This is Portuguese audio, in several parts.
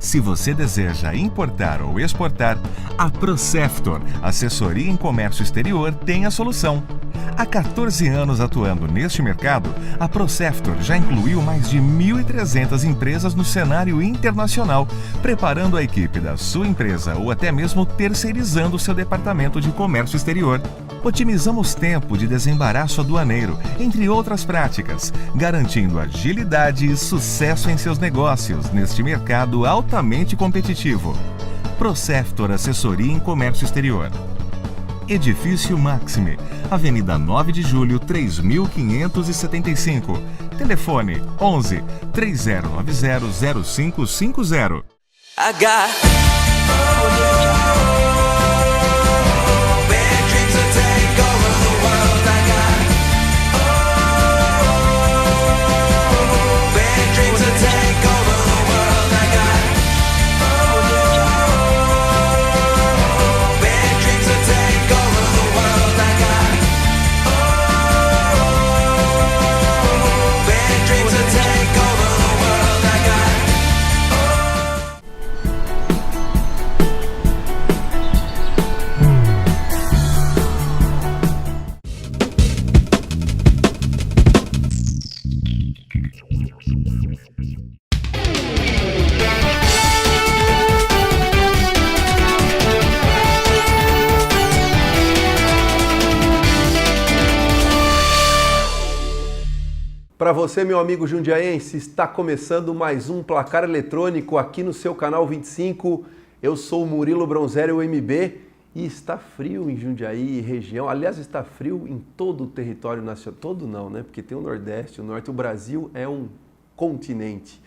Se você deseja importar ou exportar, a Proceftor, assessoria em comércio exterior, tem a solução. Há 14 anos atuando neste mercado, a Proceftor já incluiu mais de 1.300 empresas no cenário internacional, preparando a equipe da sua empresa ou até mesmo terceirizando o seu departamento de comércio exterior. Otimizamos tempo de desembaraço aduaneiro, entre outras práticas, garantindo agilidade e sucesso em seus negócios neste mercado altamente competitivo. Proceftor Assessoria em Comércio Exterior. Edifício Maxime, Avenida 9 de Julho, 3575. Telefone 11 3090 0550. Para você, meu amigo jundiaense, está começando mais um Placar Eletrônico aqui no seu canal 25. Eu sou o Murilo Bronzeri, o MB, e está frio em Jundiaí e região. Aliás, está frio em todo o território nacional. Todo não, né? Porque tem o Nordeste, o Norte. O Brasil é um continente.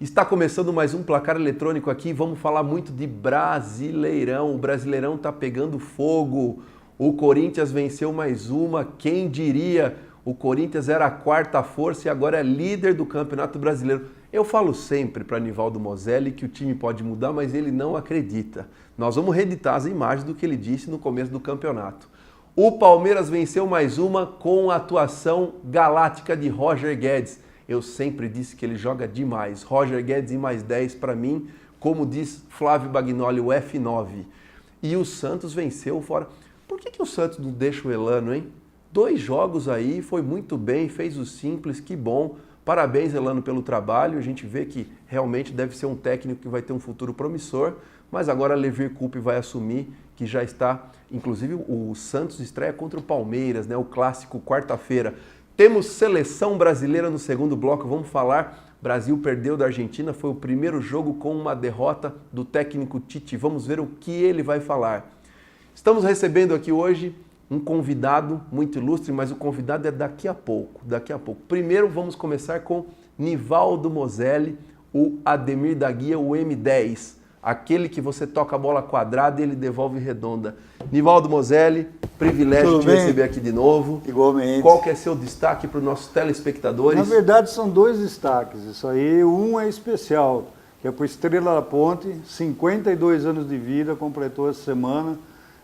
Está começando mais um Placar Eletrônico aqui. Vamos falar muito de Brasileirão. O Brasileirão está pegando fogo. O Corinthians venceu mais uma. Quem diria? O Corinthians era a quarta força e agora é líder do Campeonato Brasileiro. Eu falo sempre para Nivaldo Moselli que o time pode mudar, mas ele não acredita. Nós vamos reeditar as imagens do que ele disse no começo do campeonato. O Palmeiras venceu mais uma com a atuação galáctica de Roger Guedes. Eu sempre disse que ele joga demais. Roger Guedes em mais 10 para mim, como diz Flávio Bagnoli, o F9. E o Santos venceu fora. Por que o Santos não deixa o Elano, hein? 2 jogos aí, foi muito bem, fez o simples, que bom. Parabéns, Elano, pelo trabalho. A gente vê que realmente deve ser um técnico que vai ter um futuro promissor, mas agora Levir Coupe vai assumir, que já está, inclusive o Santos estreia contra o Palmeiras, né? O clássico quarta-feira. Temos seleção brasileira no segundo bloco, vamos falar. Brasil perdeu da Argentina, foi o primeiro jogo com uma derrota do técnico Tite. Vamos ver o que ele vai falar. Estamos recebendo aqui hoje um convidado muito ilustre, mas o convidado é daqui a pouco. Primeiro vamos começar com Nivaldo Moselli, o Ademir da Guia, o M10, aquele que você toca a bola quadrada e ele devolve redonda. Nivaldo Moselli, privilégio de te receber aqui de novo. Igualmente. Qual que é seu destaque para os nossos telespectadores? Na verdade são 2 destaques, isso aí, um é especial, que é para o Estrela da Ponte, 52 anos de vida, completou essa semana,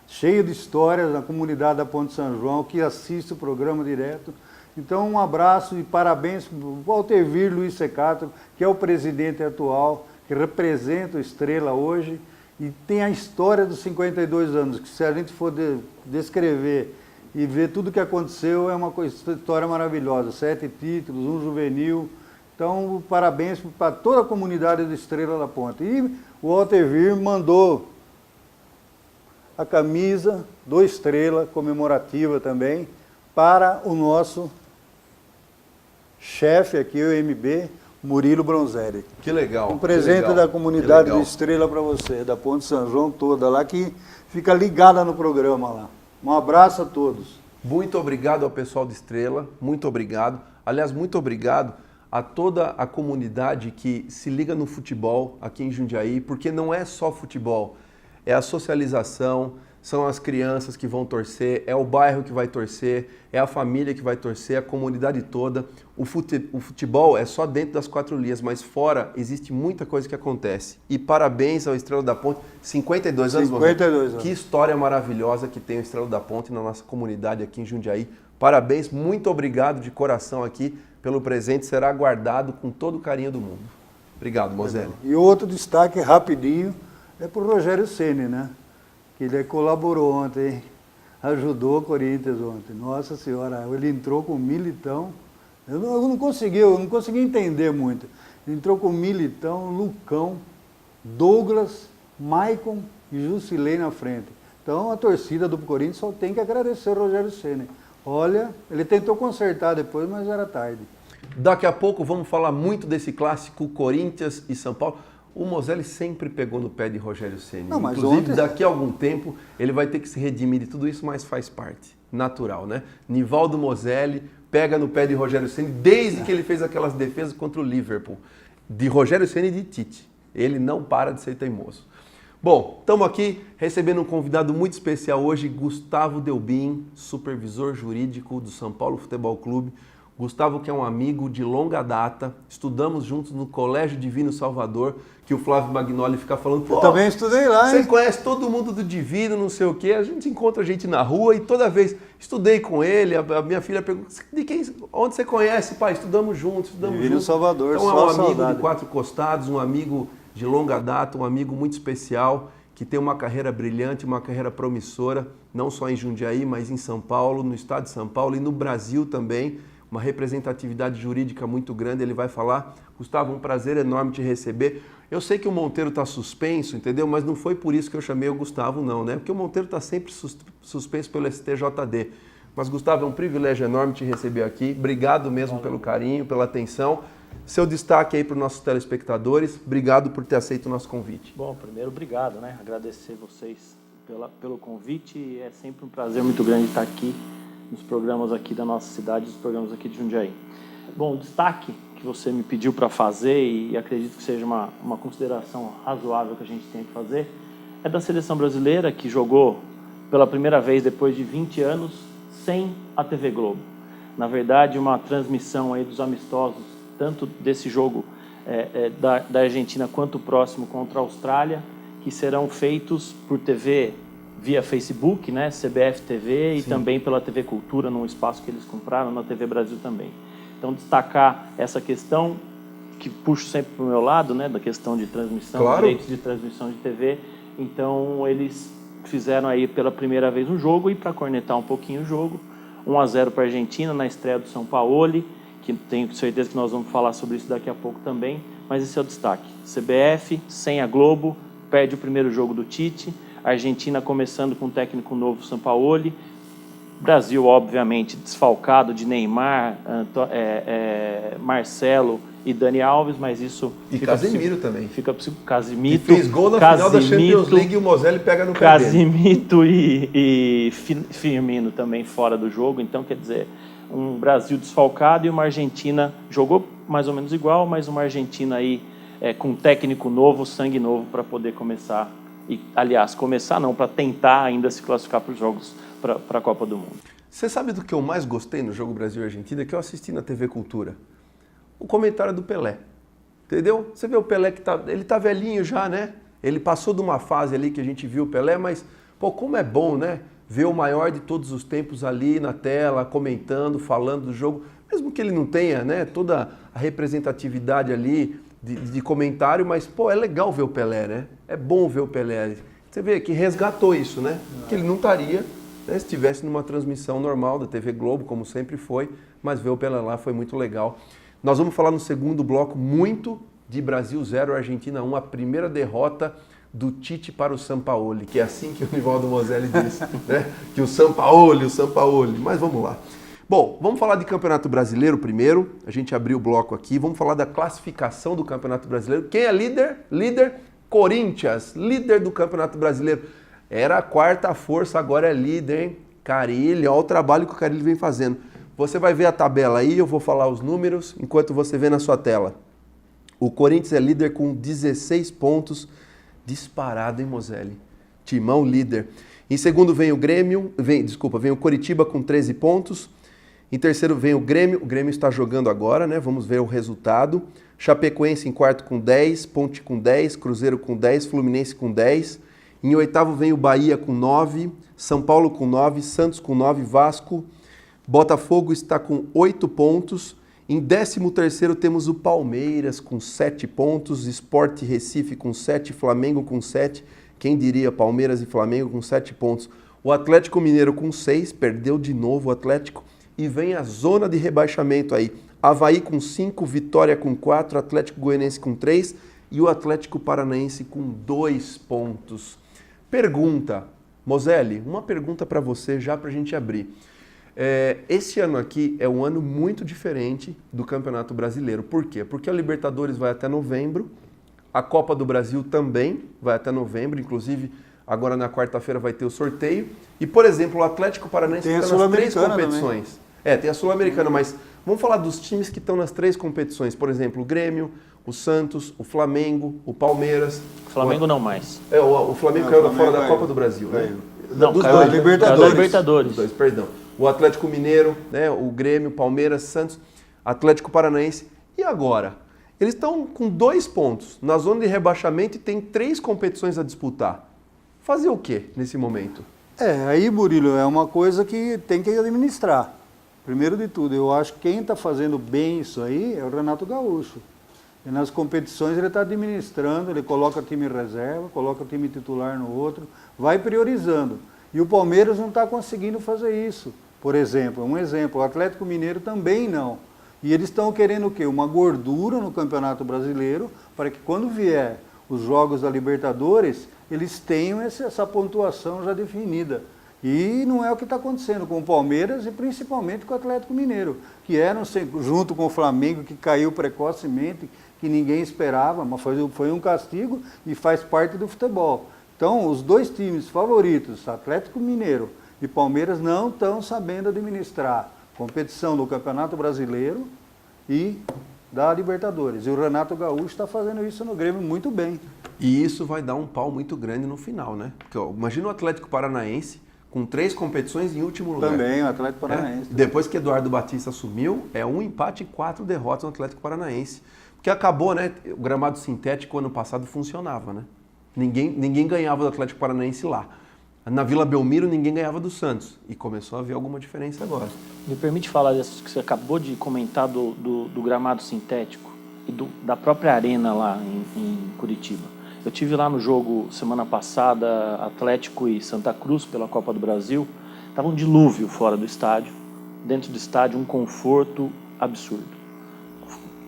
cheio de histórias na comunidade da Ponte São João, que assiste o programa direto. Então, um abraço e parabéns para o Waltervir Luiz Secato, que é o presidente atual, que representa o Estrela hoje, e tem a história dos 52 anos, que se a gente for descrever e ver tudo o que aconteceu, é uma história maravilhosa. 7 títulos, um juvenil. Então, parabéns para toda a comunidade do Estrela da Ponte. E o Waltervir mandou a camisa do Estrela, comemorativa também, para o nosso chefe aqui, o MB, Murilo Bronzeri. Que legal. Um presente da comunidade do Estrela para você, da Ponte São João toda lá, que fica ligada no programa lá. Um abraço a todos. Muito obrigado ao pessoal do Estrela, muito obrigado. Aliás, muito obrigado a toda a comunidade que se liga no futebol aqui em Jundiaí, porque não é só futebol. É a socialização, são as crianças que vão torcer, é o bairro que vai torcer, é a família que vai torcer, a comunidade toda. O futebol é só dentro das 4 linhas, mas fora existe muita coisa que acontece. E parabéns ao Estrela da Ponte, 52 anos. 52 anos. Que história maravilhosa que tem o Estrela da Ponte na nossa comunidade aqui em Jundiaí. Parabéns, muito obrigado de coração aqui pelo presente, será guardado com todo o carinho do mundo. Obrigado, Moselli. E outro destaque rapidinho é para o Rogério Ceni, né? Que ele colaborou ontem, ajudou o Corinthians ontem. Nossa Senhora, ele entrou com o Militão. Eu não consegui entender muito. Ele entrou com o Militão, Lucão, Douglas, Maicon e Jusilei na frente. Então a torcida do Corinthians só tem que agradecer o Rogério Ceni. Olha, ele tentou consertar depois, mas era tarde. Daqui a pouco vamos falar muito desse clássico Corinthians e São Paulo. O Moselli sempre pegou no pé de Rogério Ceni. Inclusive, daqui a algum tempo, ele vai ter que se redimir de tudo isso, mas faz parte. Natural, né? Nivaldo Moselli pega no pé de Rogério Ceni desde que ele fez aquelas defesas contra o Liverpool. De Rogério Ceni e de Tite. Ele não para de ser teimoso. Bom, estamos aqui recebendo um convidado muito especial hoje, Gustavo Delbin, supervisor jurídico do São Paulo Futebol Clube. Gustavo, que é um amigo de longa data, estudamos juntos no Colégio Divino Salvador, que o Flávio Magnoli fica falando... Eu também estudei lá, hein? Você conhece todo mundo do Divino, não sei o quê, a gente encontra gente na rua e toda vez estudei com ele, a minha filha pergunta, onde você conhece, pai? Estudamos juntos, Divino Salvador, então só é um amigo saudade. de quatro costados, um amigo de longa data, um amigo muito especial, que tem uma carreira brilhante, uma carreira promissora, não só em Jundiaí, mas em São Paulo, no estado de São Paulo e no Brasil também. Uma representatividade jurídica muito grande, ele vai falar. Gustavo, um prazer enorme te receber. Eu sei que o Monteiro está suspenso, entendeu? Mas não foi por isso que eu chamei o Gustavo, não, né? Porque o Monteiro está sempre suspenso pelo STJD. Mas, Gustavo, é um privilégio enorme te receber aqui. Obrigado mesmo pelo carinho, pela atenção. Seu destaque aí para os nossos telespectadores. Obrigado por ter aceito o nosso convite. Bom, primeiro, obrigado, né? Agradecer vocês pelo convite. É sempre um prazer muito grande estar aqui nos programas aqui da nossa cidade, nos programas aqui de Jundiaí. Bom, o destaque que você me pediu para fazer, e acredito que seja uma consideração razoável que a gente tem que fazer, é da seleção brasileira, que jogou pela primeira vez depois de 20 anos sem a TV Globo. Na verdade, uma transmissão aí dos amistosos, tanto desse jogo da Argentina quanto o próximo contra a Austrália, que serão feitos por TV via Facebook, né, CBF TV, e Sim. também pela TV Cultura, num espaço que eles compraram, na TV Brasil também. Então, destacar essa questão, que puxo sempre para o meu lado, né, da questão de transmissão, Claro. direitos de transmissão de TV. Então, eles fizeram aí pela primeira vez um jogo, e para cornetar um pouquinho o jogo, 1-0 para a Argentina, na estreia do Sampaoli, que tenho certeza que nós vamos falar sobre isso daqui a pouco também, mas esse é o destaque. CBF, sem a Globo, perde o primeiro jogo do Tite, a Argentina começando com um técnico novo, Sampaoli, Brasil, obviamente, desfalcado de Neymar, Marcelo e Dani Alves, mas isso... E Casemiro também. Fica Que Casimito. fez gol na final da Champions League e o Moselli pega no pé dele. Casimito e Firmino também fora do jogo. Então, quer dizer, um Brasil desfalcado e uma Argentina, jogou mais ou menos igual, mas uma Argentina aí com técnico novo, sangue novo, para poder começar. E, aliás, começar não, para tentar ainda se classificar para os jogos, para a Copa do Mundo. Você sabe do que eu mais gostei no jogo Brasil e Argentina? Que eu assisti na TV Cultura. O comentário do Pelé. Entendeu? Você vê o Pelé que ele tá velhinho já, né? Ele passou de uma fase ali que a gente viu o Pelé, mas, pô, como é bom, né? Ver o maior de todos os tempos ali na tela, comentando, falando do jogo. Mesmo que ele não tenha, né, toda a representatividade ali de comentário, mas, pô, é legal ver o Pelé, né? É bom ver o Pelé. Você vê que resgatou isso, né? Que ele não estaria, né, se estivesse numa transmissão normal da TV Globo, como sempre foi, mas ver o Pelé lá foi muito legal. Nós vamos falar no segundo bloco muito de Brasil 0, Argentina 1, a primeira derrota do Tite para o Sampaoli, que é assim que o Nivaldo Moselli disse, né? Que o Sampaoli, mas vamos lá. Bom, vamos falar de Campeonato Brasileiro primeiro, a gente abriu o bloco aqui, vamos falar da classificação do Campeonato Brasileiro. Quem é líder? Líder Corinthians, líder do Campeonato Brasileiro. Era a quarta força, agora é líder, hein? Carille, olha o trabalho que o Carille vem fazendo. Você vai ver a tabela aí, eu vou falar os números enquanto você vê na sua tela. O Corinthians é líder com 16 pontos, disparado, hein, Moselli? Timão líder. Em segundo vem o Grêmio, vem o Coritiba com 13 pontos. Em terceiro vem o Grêmio está jogando agora, né? Vamos ver o resultado. Chapecoense em quarto com 10, Ponte com 10, Cruzeiro com 10, Fluminense com 10. Em oitavo vem o Bahia com 9, São Paulo com 9, Santos com 9, Vasco. Botafogo está com 8 pontos Em 13º temos o Palmeiras com 7 pontos, Sport Recife com 7, Flamengo com 7. Quem diria Palmeiras e Flamengo com 7 pontos? O Atlético Mineiro com 6, perdeu de novo o Atlético. E vem a zona de rebaixamento aí. Avaí com 5, Vitória com 4, Atlético Goianiense com 3 e o Atlético Paranaense com 2 pontos. Pergunta, Moselli, uma pergunta para você já para a gente abrir. Esse ano aqui é um ano muito diferente do Campeonato Brasileiro. Por quê? Porque a Libertadores vai até novembro, a Copa do Brasil também vai até novembro, inclusive agora na quarta-feira vai ter o sorteio. E, por exemplo, o Atlético Paranaense está nas 3 competições. Tem a Sul-Americana, mas vamos falar dos times que estão nas 3 competições. Por exemplo, o Grêmio, o Santos, o Flamengo, o Palmeiras. O Flamengo não mais. O Flamengo caiu fora da Copa do Brasil, né? Não, dos caiu dois, Libertadores. Dos dois, perdão. O Atlético Mineiro, né? O Grêmio, Palmeiras, Santos, Atlético Paranaense. E agora? Eles estão com 2 pontos na zona de rebaixamento e tem 3 competições a disputar. Fazer o quê nesse momento? Aí, Murilo, é uma coisa que tem que administrar. Primeiro de tudo, eu acho que quem está fazendo bem isso aí é o Renato Gaúcho. E nas competições ele está administrando, ele coloca time em reserva, coloca time titular no outro, vai priorizando. E o Palmeiras não está conseguindo fazer isso. Por exemplo, o Atlético Mineiro também não. E eles estão querendo o quê? Uma gordura no Campeonato Brasileiro, para que quando vier os jogos da Libertadores, eles tenham essa pontuação já definida. E não é o que está acontecendo com o Palmeiras e principalmente com o Atlético Mineiro, que eram, junto com o Flamengo, que caiu precocemente, que ninguém esperava, mas foi um castigo e faz parte do futebol. Então, os 2 times favoritos, Atlético Mineiro e Palmeiras, não estão sabendo administrar competição do Campeonato Brasileiro e da Libertadores. E o Renato Gaúcho está fazendo isso no Grêmio muito bem. E isso vai dar um pau muito grande no final, né? Porque, imagina o Atlético Paranaense com 3 competições em último lugar. Também, o Atlético Paranaense. Depois que Eduardo Batista assumiu, é 1 empate e 4 derrotas no Atlético Paranaense. Porque acabou, né? O gramado sintético ano passado funcionava, né? Ninguém ganhava do Atlético Paranaense lá. Na Vila Belmiro ninguém ganhava do Santos. E começou a haver alguma diferença agora. Me permite falar disso que você acabou de comentar do gramado sintético e da própria arena lá em Curitiba. Eu tive lá no jogo semana passada, Atlético e Santa Cruz pela Copa do Brasil. Estava um dilúvio fora do estádio. Dentro do estádio, um conforto absurdo.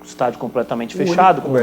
O estádio completamente fechado, com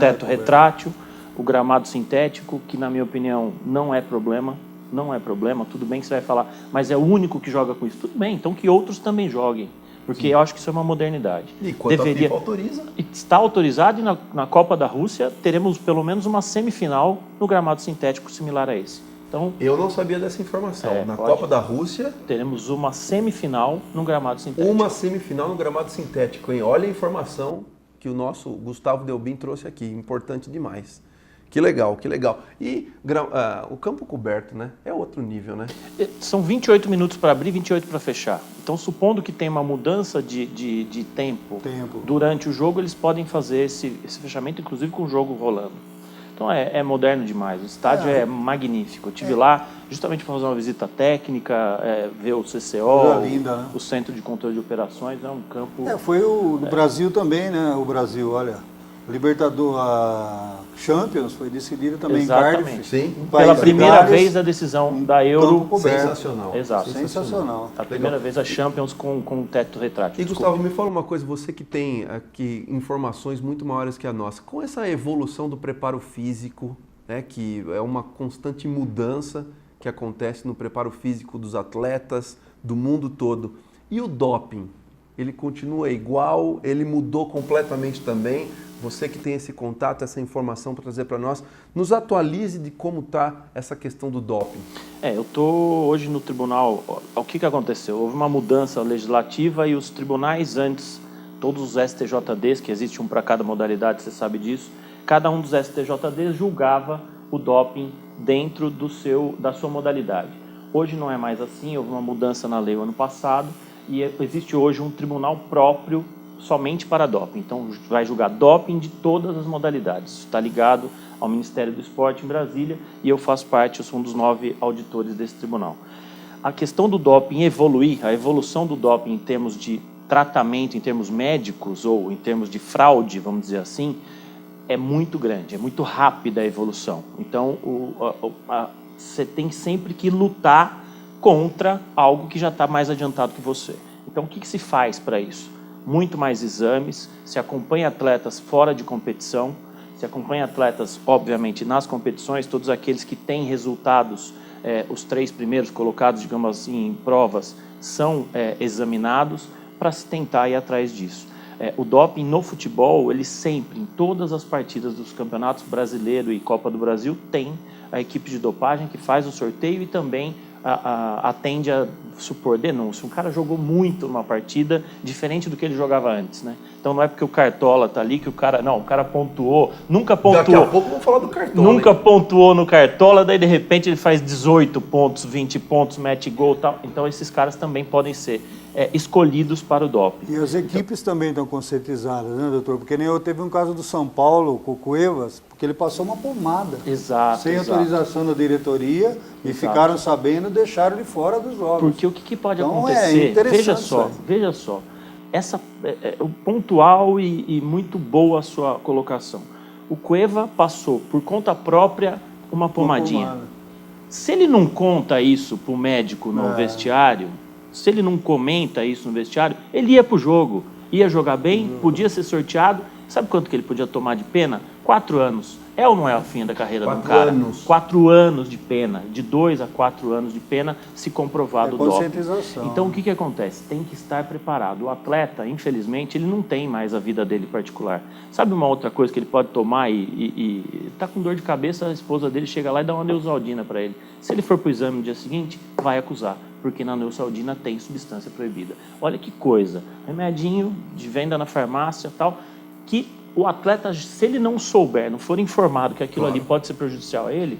teto retrátil. O gramado sintético, que na minha opinião não é problema. Não é problema, tudo bem que você vai falar, mas é o único que joga com isso. Tudo bem, então que outros também joguem. Porque eu acho que isso é uma modernidade. E quanto a FIFA autoriza? Está autorizado e na Copa da Rússia teremos pelo menos uma semifinal no gramado sintético similar a esse. Então, eu não sabia dessa informação. Na Copa da Rússia teremos uma semifinal no gramado sintético. Uma semifinal no gramado sintético, hein? Olha a informação que o nosso Gustavo Delbin trouxe aqui. Importante demais. Que legal, que legal. E o campo coberto, né? É outro nível, né? São 28 minutos para abrir e 28 para fechar. Então, supondo que tem uma mudança de tempo durante o jogo, eles podem fazer esse fechamento, inclusive com o jogo rolando. Então, é moderno demais. O estádio é magnífico. Eu estive lá justamente para fazer uma visita técnica, ver o CCO, linda, né? O Centro de Controle de Operações. É um campo... Foi o do Brasil também, né? O Brasil, olha... Libertadores, a Champions foi decidida também em Cardiff. Sim. Pela primeira vez a decisão da Euro. Sensacional. Exato. Sensacional. A primeira vez a Champions com teto retrátil. E Gustavo, me fala uma coisa, você que tem aqui informações muito maiores que a nossa, com essa evolução do preparo físico, né, que é uma constante mudança que acontece no preparo físico dos atletas do mundo todo, e o doping? Ele continua igual, ele mudou completamente também. Você que tem esse contato, essa informação para trazer para nós, nos atualize de como está essa questão do doping. Eu estou hoje no tribunal. O que aconteceu? Houve uma mudança legislativa e os tribunais antes, todos os STJDs, que existe um para cada modalidade, você sabe disso, cada um dos STJDs julgava o doping dentro da sua modalidade. Hoje não é mais assim, houve uma mudança na lei o ano passado, e existe hoje um tribunal próprio somente para doping. Então, vai julgar doping de todas as modalidades. Está ligado ao Ministério do Esporte em Brasília e eu faço parte, eu sou um dos 9 auditores desse tribunal. A questão do doping evoluir, a evolução do doping em termos de tratamento em termos médicos ou em termos de fraude, vamos dizer assim, é muito grande, é muito rápida a evolução. Então, você tem sempre que lutar contra algo que já está mais adiantado que você. Então, o que se faz para isso? Muito mais exames, se acompanha atletas fora de competição, se acompanha atletas, obviamente, nas competições, todos aqueles que têm resultados, os 3 primeiros colocados, digamos assim, em provas, são examinados para se tentar ir atrás disso. O doping no futebol, ele sempre, em todas as partidas dos campeonatos brasileiro e Copa do Brasil, tem a equipe de dopagem que faz o sorteio e também atende a supor denúncia. Um cara jogou muito numa partida, diferente do que ele jogava antes, né? Então não é porque o Cartola tá ali que o cara pontuou, nunca pontuou. Daqui a pouco vamos falar do Cartola. Nunca pontuou no Cartola, daí de repente ele faz 18 pontos, 20 pontos, mete gol e tal. Então esses caras também podem ser escolhidos para o doping. E as equipes também estão conscientizadas, né, doutor? Porque nem eu teve um caso do São Paulo, com o Cuevas, porque ele passou uma pomada. Exato. Sem autorização da diretoria, e ficaram sabendo e deixaram ele fora dos jogos. Porque o que pode então, acontecer? Veja só. Essa o pontual e muito boa a sua colocação. O Cueva passou por conta própria uma pomadinha. Se ele não conta isso para o médico no vestiário, se ele não comenta isso no vestiário, ele ia para o jogo, ia jogar bem, podia ser sorteado. Sabe quanto que ele podia tomar de pena? 4 anos. É ou não é a fim da carreira de um cara? 4 anos. 4 anos de pena. De 2 a 4 anos de pena se comprovado o doping. Conscientização. Então, o que acontece? Tem que estar preparado. O atleta, infelizmente, ele não tem mais a vida dele particular. Sabe uma outra coisa que ele pode tomar e tá com dor de cabeça, a esposa dele chega lá e dá uma Neosaldina para ele. Se ele for para o exame no dia seguinte, vai acusar, porque na Neosaldina tem substância proibida. Olha que coisa. Remedinho de venda na farmácia tal, que o atleta, se ele não souber, não for informado que aquilo ali pode ser prejudicial a ele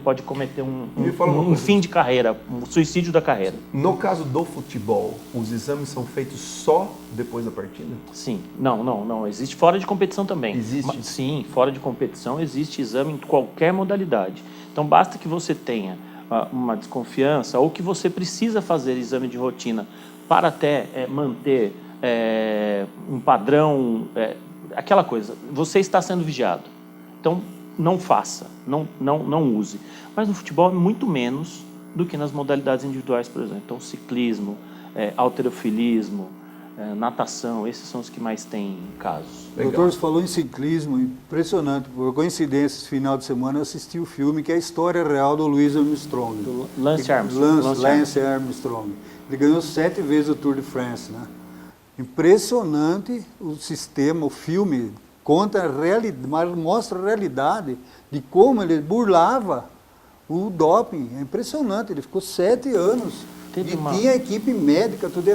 pode cometer um fim de carreira, um suicídio da carreira. No caso do futebol, os exames são feitos só depois da partida? Sim. Não. Existe fora de competição também. Existe? Sim, fora de competição existe exame em qualquer modalidade. Então, basta que você tenha uma desconfiança ou que você precisa fazer exame de rotina para até manter um padrão... aquela coisa, você está sendo vigiado, então não faça, não use. Mas no futebol é muito menos do que nas modalidades individuais, por exemplo. Então ciclismo, halterofilismo, natação, esses são os que mais têm casos. Doutor, você falou em ciclismo, impressionante, por coincidência, esse final de semana eu assisti o filme que é a história real do Louis Armstrong. Do Lance Armstrong. Lance Armstrong. Ele ganhou 7 vezes o Tour de France, né? Impressionante o sistema, o filme conta mostra a realidade de como ele burlava o doping. É impressionante, ele ficou 7 anos tinha equipe médica, tudo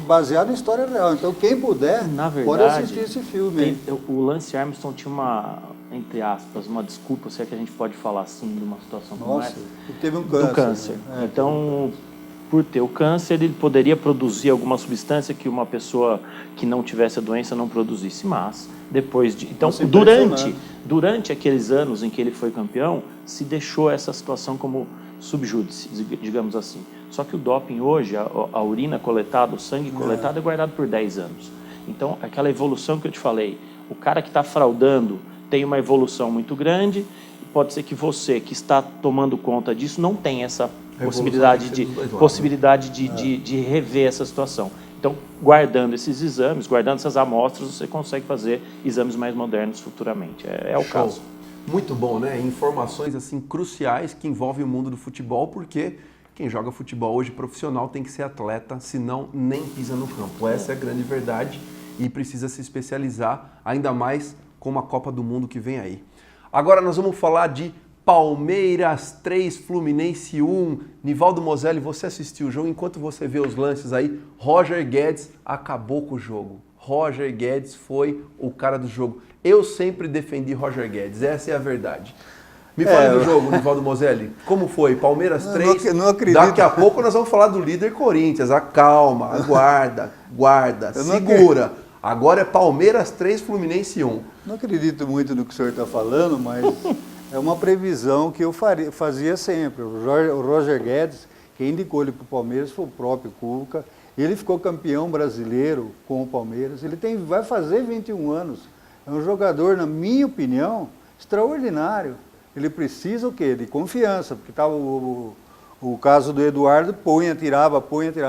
baseado em história real. Então quem puder pode assistir esse filme. O Lance Armstrong tinha uma, entre aspas, uma desculpa, se é que a gente pode falar assim de uma situação como essa. Ele teve um câncer. Do câncer. Então, por ter o câncer, ele poderia produzir alguma substância que uma pessoa que não tivesse a doença não produzisse, mas depois de... Então, durante aqueles anos em que ele foi campeão, se deixou essa situação como subjúdice, digamos assim. Só que o doping hoje, a urina coletada, o sangue coletado é guardado por 10 anos. Então, aquela evolução que eu te falei, o cara que está fraudando tem uma evolução muito grande, pode ser que você que está tomando conta disso não tenha essa possibilidade de rever essa situação. Então, guardando esses exames, guardando essas amostras, você consegue fazer exames mais modernos futuramente. É o caso. Muito bom, né? Informações assim cruciais que envolvem o mundo do futebol, porque quem joga futebol hoje profissional tem que ser atleta, senão nem pisa no campo. Essa é a grande verdade e precisa se especializar, ainda mais com a Copa do Mundo que vem aí. Agora nós vamos falar de Palmeiras 3, Fluminense 1. Nivaldo Moselli, você assistiu o jogo, enquanto você vê os lances aí, Roger Guedes acabou com o jogo. Roger Guedes foi o cara do jogo. Eu sempre defendi Roger Guedes, essa é a verdade. Me fale do jogo, Nivaldo Moselli. Como foi? Palmeiras 3. Não acredito. Daqui a pouco nós vamos falar do líder Corinthians. Acalma, aguarda, segura. Agora é Palmeiras 3, Fluminense 1. Não acredito muito no que o senhor está falando, mas é uma previsão que eu fazia sempre. O Roger Guedes, quem indicou ele para o Palmeiras foi o próprio Cuca. Ele ficou campeão brasileiro com o Palmeiras, vai fazer 21 anos. É um jogador, na minha opinião, extraordinário. Ele precisa o quê? De confiança, porque estava o caso do Eduardo, tirava.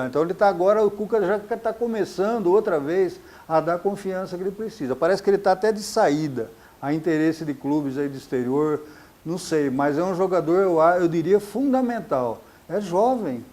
Então ele está agora, o Cuca já está começando outra vez a dar a confiança que ele precisa. Parece que ele está até de saída, a interesse de clubes aí do exterior, não sei, mas é um jogador, eu diria, fundamental. É jovem,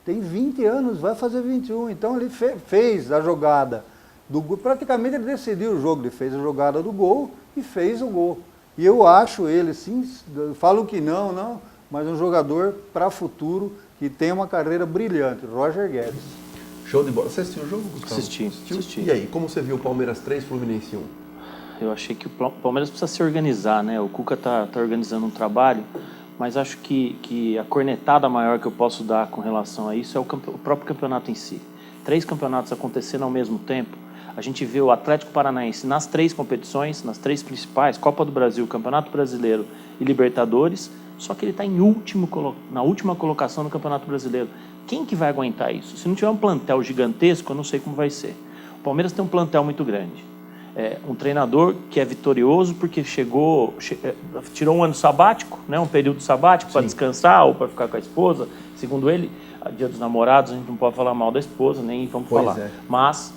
tem 20 anos, vai fazer 21, então ele fez a jogada do gol, praticamente ele decidiu o jogo, ele fez a jogada do gol e fez o gol. E eu acho ele, sim, falo que não, mas um jogador para futuro que tem uma carreira brilhante, Roger Guedes. Show de bola. Você assistiu o jogo, Gustavo? Assisti. E aí, como você viu o Palmeiras 3, Fluminense 1? Eu achei que o Palmeiras precisa se organizar, né? O Cuca tá organizando um trabalho, mas acho que a cornetada maior que eu posso dar com relação a isso é o próprio campeonato em si. 3 campeonatos acontecendo ao mesmo tempo. A gente vê o Atlético Paranaense nas 3 competições, nas 3 principais, Copa do Brasil, Campeonato Brasileiro e Libertadores, só que ele está na última colocação no Campeonato Brasileiro. Quem que vai aguentar isso? Se não tiver um plantel gigantesco, eu não sei como vai ser. O Palmeiras tem um plantel muito grande. Um treinador que é vitorioso porque tirou um ano sabático, né, um período sabático para descansar ou para ficar com a esposa. Segundo ele, Dia dos Namorados, a gente não pode falar mal da esposa, nem vamos falar. Mas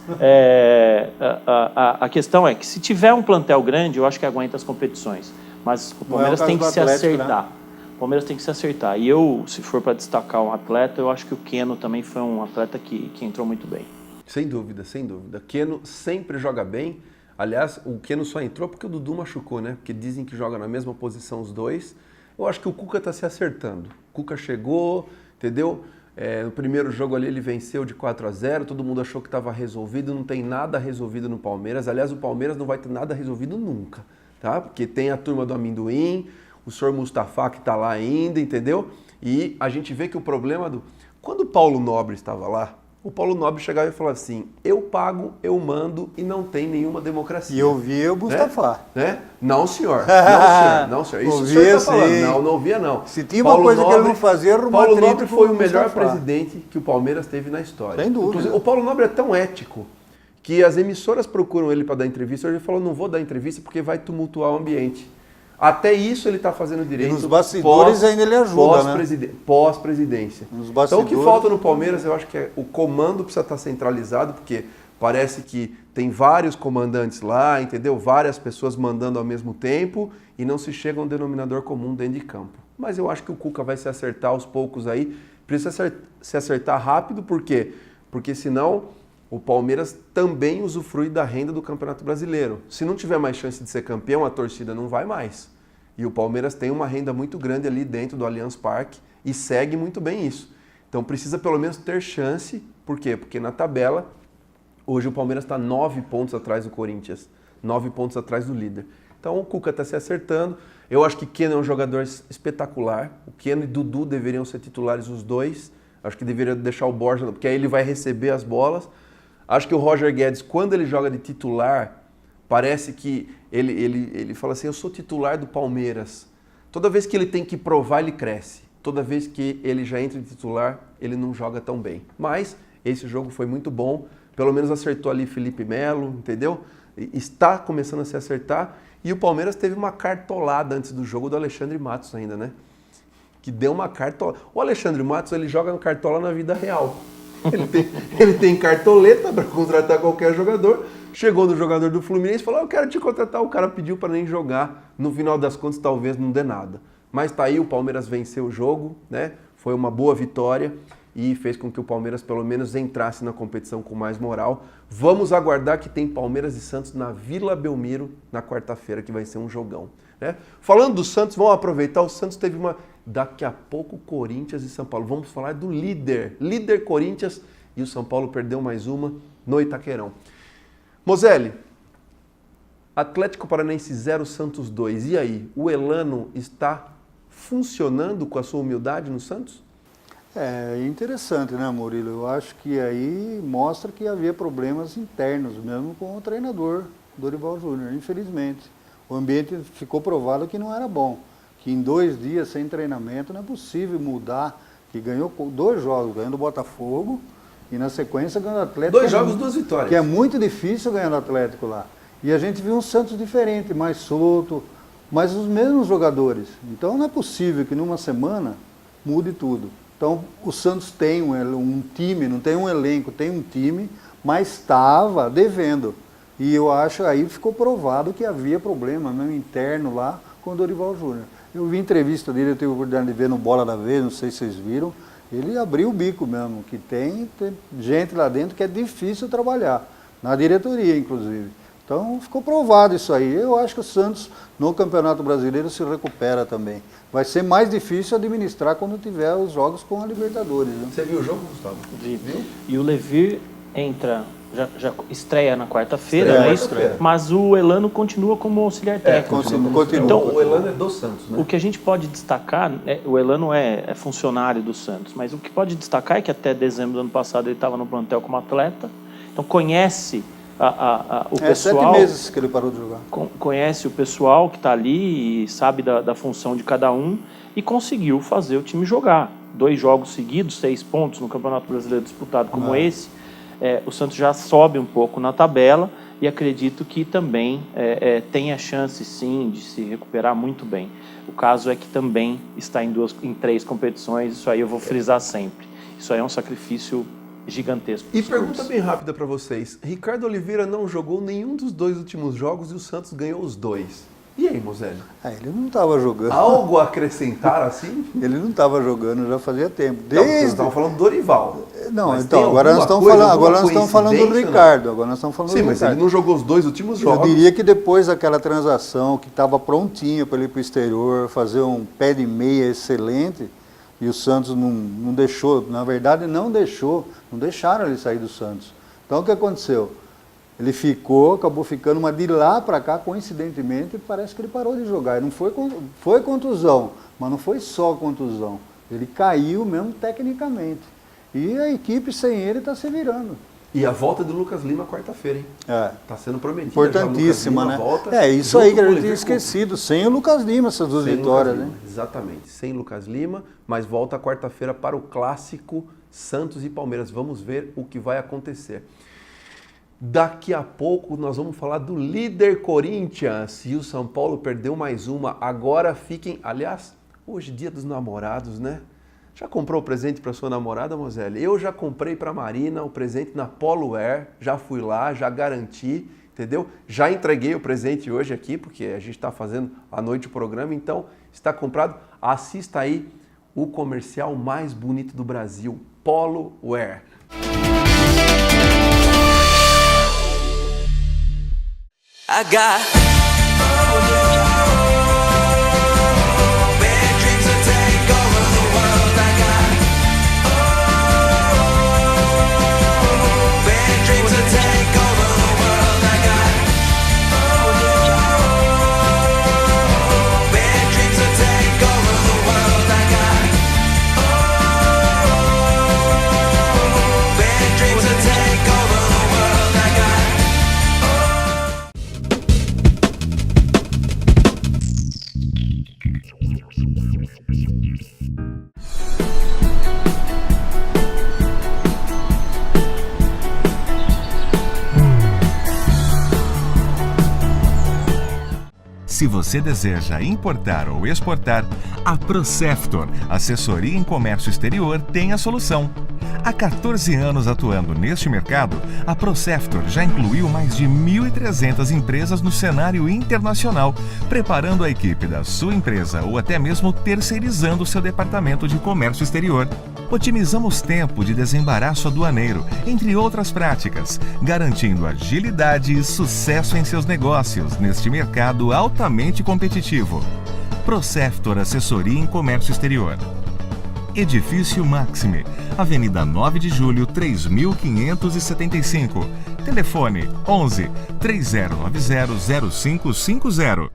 a questão é que se tiver um plantel grande, eu acho que aguenta as competições. Mas o Palmeiras tem que se acertar. Né? O Palmeiras tem que se acertar. E se for para destacar um atleta, eu acho que o Keno também foi um atleta que entrou muito bem. Sem dúvida. Keno sempre joga bem. Aliás, o Keno só entrou porque o Dudu machucou, né? Porque dizem que joga na mesma posição os dois. Eu acho que o Cuca está se acertando. O Cuca chegou, entendeu? No primeiro jogo ali ele venceu de 4-0, todo mundo achou que estava resolvido, não tem nada resolvido no Palmeiras. Aliás, o Palmeiras não vai ter nada resolvido nunca, tá? Porque tem a turma do amendoim, o senhor Mustafa que está lá ainda, entendeu? E a gente vê que o problema Quando o Paulo Nobre estava lá, o Paulo Nobre chegava e falava assim, eu pago, eu mando e não tem nenhuma democracia. E eu via o Mustafa. Né? Não, senhor. Não, senhor. Isso o senhor está falando. Não via, não. Se tinha uma coisa que ele não fazia, era Paulo Nobre foi o melhor presidente que o Palmeiras teve na história. Sem dúvida. Inclusive, o Paulo Nobre é tão ético que as emissoras procuram ele para dar entrevista. Ele falou, não vou dar entrevista porque vai tumultuar o ambiente. Até isso ele está fazendo direito. E nos bastidores ainda ele ajuda, pós-presidência. Então o que falta no Palmeiras, eu acho que o comando precisa estar centralizado, porque parece que tem vários comandantes lá, entendeu? Várias pessoas mandando ao mesmo tempo e não se chega a um denominador comum dentro de campo. Mas eu acho que o Cuca vai se acertar aos poucos aí. Precisa se acertar rápido, por quê? Porque senão o Palmeiras também usufrui da renda do Campeonato Brasileiro. Se não tiver mais chance de ser campeão, a torcida não vai mais. E o Palmeiras tem uma renda muito grande ali dentro do Allianz Parque e segue muito bem isso. Então precisa pelo menos ter chance. Por quê? Porque na tabela, hoje o Palmeiras está 9 pontos atrás do Corinthians, 9 pontos atrás do líder. Então o Cuca está se acertando. Eu acho que Keno é um jogador espetacular. O Keno e Dudu deveriam ser titulares os dois. Acho que deveria deixar o Borja, porque aí ele vai receber as bolas. Acho que o Roger Guedes, quando ele joga de titular, parece que ele fala assim, eu sou titular do Palmeiras. Toda vez que ele tem que provar, ele cresce. Toda vez que ele já entra de titular, ele não joga tão bem. Mas esse jogo foi muito bom. Pelo menos acertou ali Felipe Melo, entendeu? Está começando a se acertar. E o Palmeiras teve uma cartolada antes do jogo do Alexandre Matos ainda, né? Que deu uma cartola. O Alexandre Matos, ele joga no cartola na vida real. Ele tem cartoleta para contratar qualquer jogador. Chegou no jogador do Fluminense e falou, eu quero te contratar. O cara pediu para nem jogar. No final das contas, talvez não dê nada. Mas tá aí, o Palmeiras venceu o jogo, né? Foi uma boa vitória e fez com que o Palmeiras pelo menos entrasse na competição com mais moral. Vamos aguardar que tem Palmeiras e Santos na Vila Belmiro na quarta-feira, que vai ser um jogão, né? Falando do Santos, vamos aproveitar. O Santos teve uma... Daqui a pouco, Corinthians e São Paulo. Vamos falar do líder Corinthians, e o São Paulo perdeu mais uma no Itaquerão. Mozelli, Atlético Paranaense 0, Santos 2. E aí, o Elano está funcionando com a sua humildade no Santos? É interessante, né, Murilo? Eu acho que aí mostra que havia problemas internos, mesmo com o treinador Dorival Júnior, infelizmente. O ambiente ficou provado que não era bom. Que em 2 dias sem treinamento não é possível mudar, que ganhou 2 jogos, ganhou do Botafogo E na sequência ganhou o Atlético. 2 jogos, 2 vitórias. Que é muito difícil ganhar no Atlético lá. E a gente viu um Santos diferente, mais solto, mas os mesmos jogadores. Então não é possível que numa semana mude tudo. Então o Santos tem um time, não tem um elenco, tem um time, mas estava devendo. E eu acho aí ficou provado que havia problema mesmo interno lá com o Dorival Júnior. Eu vi entrevista dele, eu tive a oportunidade de ver no Bola da Vez, não sei se vocês viram. Ele abriu o bico mesmo, que tem gente lá dentro que é difícil trabalhar, na diretoria inclusive. Então ficou provado isso aí. Eu acho que o Santos no Campeonato Brasileiro se recupera também. Vai ser mais difícil administrar quando tiver os jogos com a Libertadores. Né? Você viu o jogo, Gustavo? Viu? E o Levir entra, já estreia na quarta-feira, não é isso? Mas o Elano continua como auxiliar técnico. Continua. Então, o Elano é do Santos, né? O que a gente pode destacar, o Elano é funcionário do Santos, mas o que pode destacar é que até dezembro do ano passado ele estava no plantel como atleta, então conhece o pessoal. 7 meses que ele parou de jogar. Conhece o pessoal que está ali e sabe da função de cada um e conseguiu fazer o time jogar. 2 jogos seguidos, 6 pontos no Campeonato Brasileiro disputado como esse. O Santos já sobe um pouco na tabela e acredito que também tem a chance, sim, de se recuperar muito bem. O caso é que também está em 3 competições, isso aí eu vou frisar sempre. Isso aí é um sacrifício gigantesco. E pergunta bem rápida para vocês. Ricardo Oliveira não jogou nenhum dos 2 últimos jogos e o Santos ganhou os 2. E aí, Moselli? Ele não estava jogando. Algo a acrescentar assim? Ele não estava jogando, já fazia tempo. Não, vocês estavam falando do Dorival. Não, mas então, agora nós estamos falando do Ricardo. Agora nós estamos falando Sim, do mas Ricardo. ele não jogou os 2 últimos jogos. Eu diria que depois daquela transação que estava prontinha para ele ir para o exterior, fazer um pé de meia excelente, e o Santos não deixou, na verdade não deixaram ele sair do Santos. Então o que aconteceu? Ele acabou ficando, mas de lá para cá, coincidentemente, parece que ele parou de jogar. Não foi contusão, mas não foi só contusão. Ele caiu mesmo tecnicamente. E a equipe sem ele está se virando. E a volta do Lucas Lima quarta-feira, hein? Está sendo prometida. Importantíssima, né? Volta, isso aí que a gente tinha esquecido. Sem o Lucas Lima, essas 2 vitórias, né? Exatamente. Sem Lucas Lima, mas volta quarta-feira para o clássico Santos e Palmeiras. Vamos ver o que vai acontecer. Daqui a pouco nós vamos falar do líder Corinthians. E o São Paulo perdeu mais uma. Agora fiquem... Aliás, hoje é dia dos namorados, né? Já comprou o presente para sua namorada, Moselli? Eu já comprei para a Marina o presente na Polo Air. Já fui lá, já garanti, entendeu? Já entreguei o presente hoje aqui, porque a gente está fazendo à noite o programa. Então, está comprado. Assista aí o comercial mais bonito do Brasil. Polo Air. I got bad dreams to take over the world. I got bad dreams to take over the world. I got bad dreams to take over the world. I got bad dreams to take over the world. I got Se você deseja importar ou exportar, a Proceftor, assessoria em comércio exterior, tem a solução. Há 14 anos atuando neste mercado, a Proceftor já incluiu mais de 1.300 empresas no cenário internacional, preparando a equipe da sua empresa ou até mesmo terceirizando seu departamento de comércio exterior. Otimizamos tempo de desembaraço aduaneiro, entre outras práticas, garantindo agilidade e sucesso em seus negócios neste mercado altamente competitivo. Proceftor Assessoria em Comércio Exterior. Edifício Maxime, Avenida 9 de Julho, 3575. Telefone 11 3090 0550.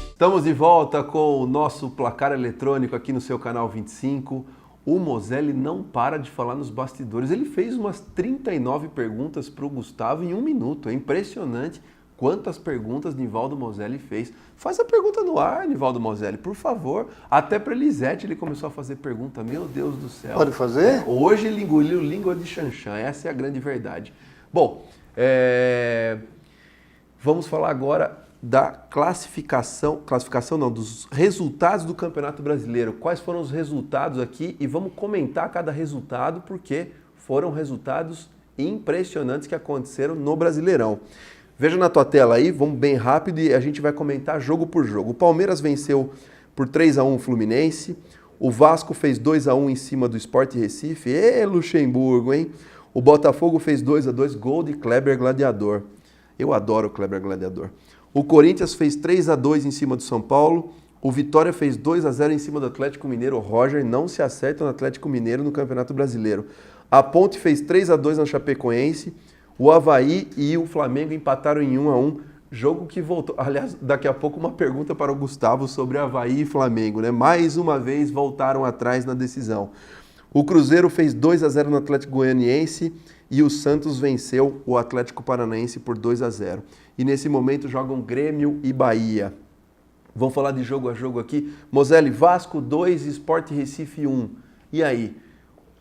Estamos de volta com o nosso placar eletrônico aqui no seu canal 25. O Moselli não para de falar nos bastidores. Ele fez umas 39 perguntas para o Gustavo em 1 minuto. É impressionante Quantas perguntas Nivaldo Moselli fez. Faz a pergunta no ar, Nivaldo Moselli, por favor. Até para Elisete ele começou a fazer pergunta. Meu Deus do céu. Pode fazer? Hoje ele engoliu língua de chanchã. Essa é a grande verdade. Bom, vamos falar agora da classificação não, dos resultados do Campeonato Brasileiro. Quais foram os resultados aqui? E vamos comentar cada resultado, porque foram resultados impressionantes que aconteceram no Brasileirão. Veja na tua tela aí, vamos bem rápido e a gente vai comentar jogo por jogo. O Palmeiras venceu por 3-1 o Fluminense. O Vasco fez 2-1 em cima do Sport Recife. Luxemburgo, hein? O Botafogo fez 2-2, gol de Kleber Gladiador. Eu adoro o Kleber Gladiador. O Corinthians fez 3-2 em cima do São Paulo. O Vitória fez 2-0 em cima do Atlético Mineiro. O Roger não se acerta no Atlético Mineiro no Campeonato Brasileiro. A Ponte fez 3-2 na Chapecoense. O Avaí e o Flamengo empataram em 1-1. Jogo que voltou. Aliás, daqui a pouco uma pergunta para o Gustavo sobre Avaí e Flamengo, né? Mais uma vez voltaram atrás na decisão. O Cruzeiro fez 2-0 no Atlético Goianiense e o Santos venceu o Atlético Paranaense por 2-0. E nesse momento jogam Grêmio e Bahia. Vamos falar de jogo a jogo aqui. Moselli, Vasco 2, Sport Recife 1. E aí?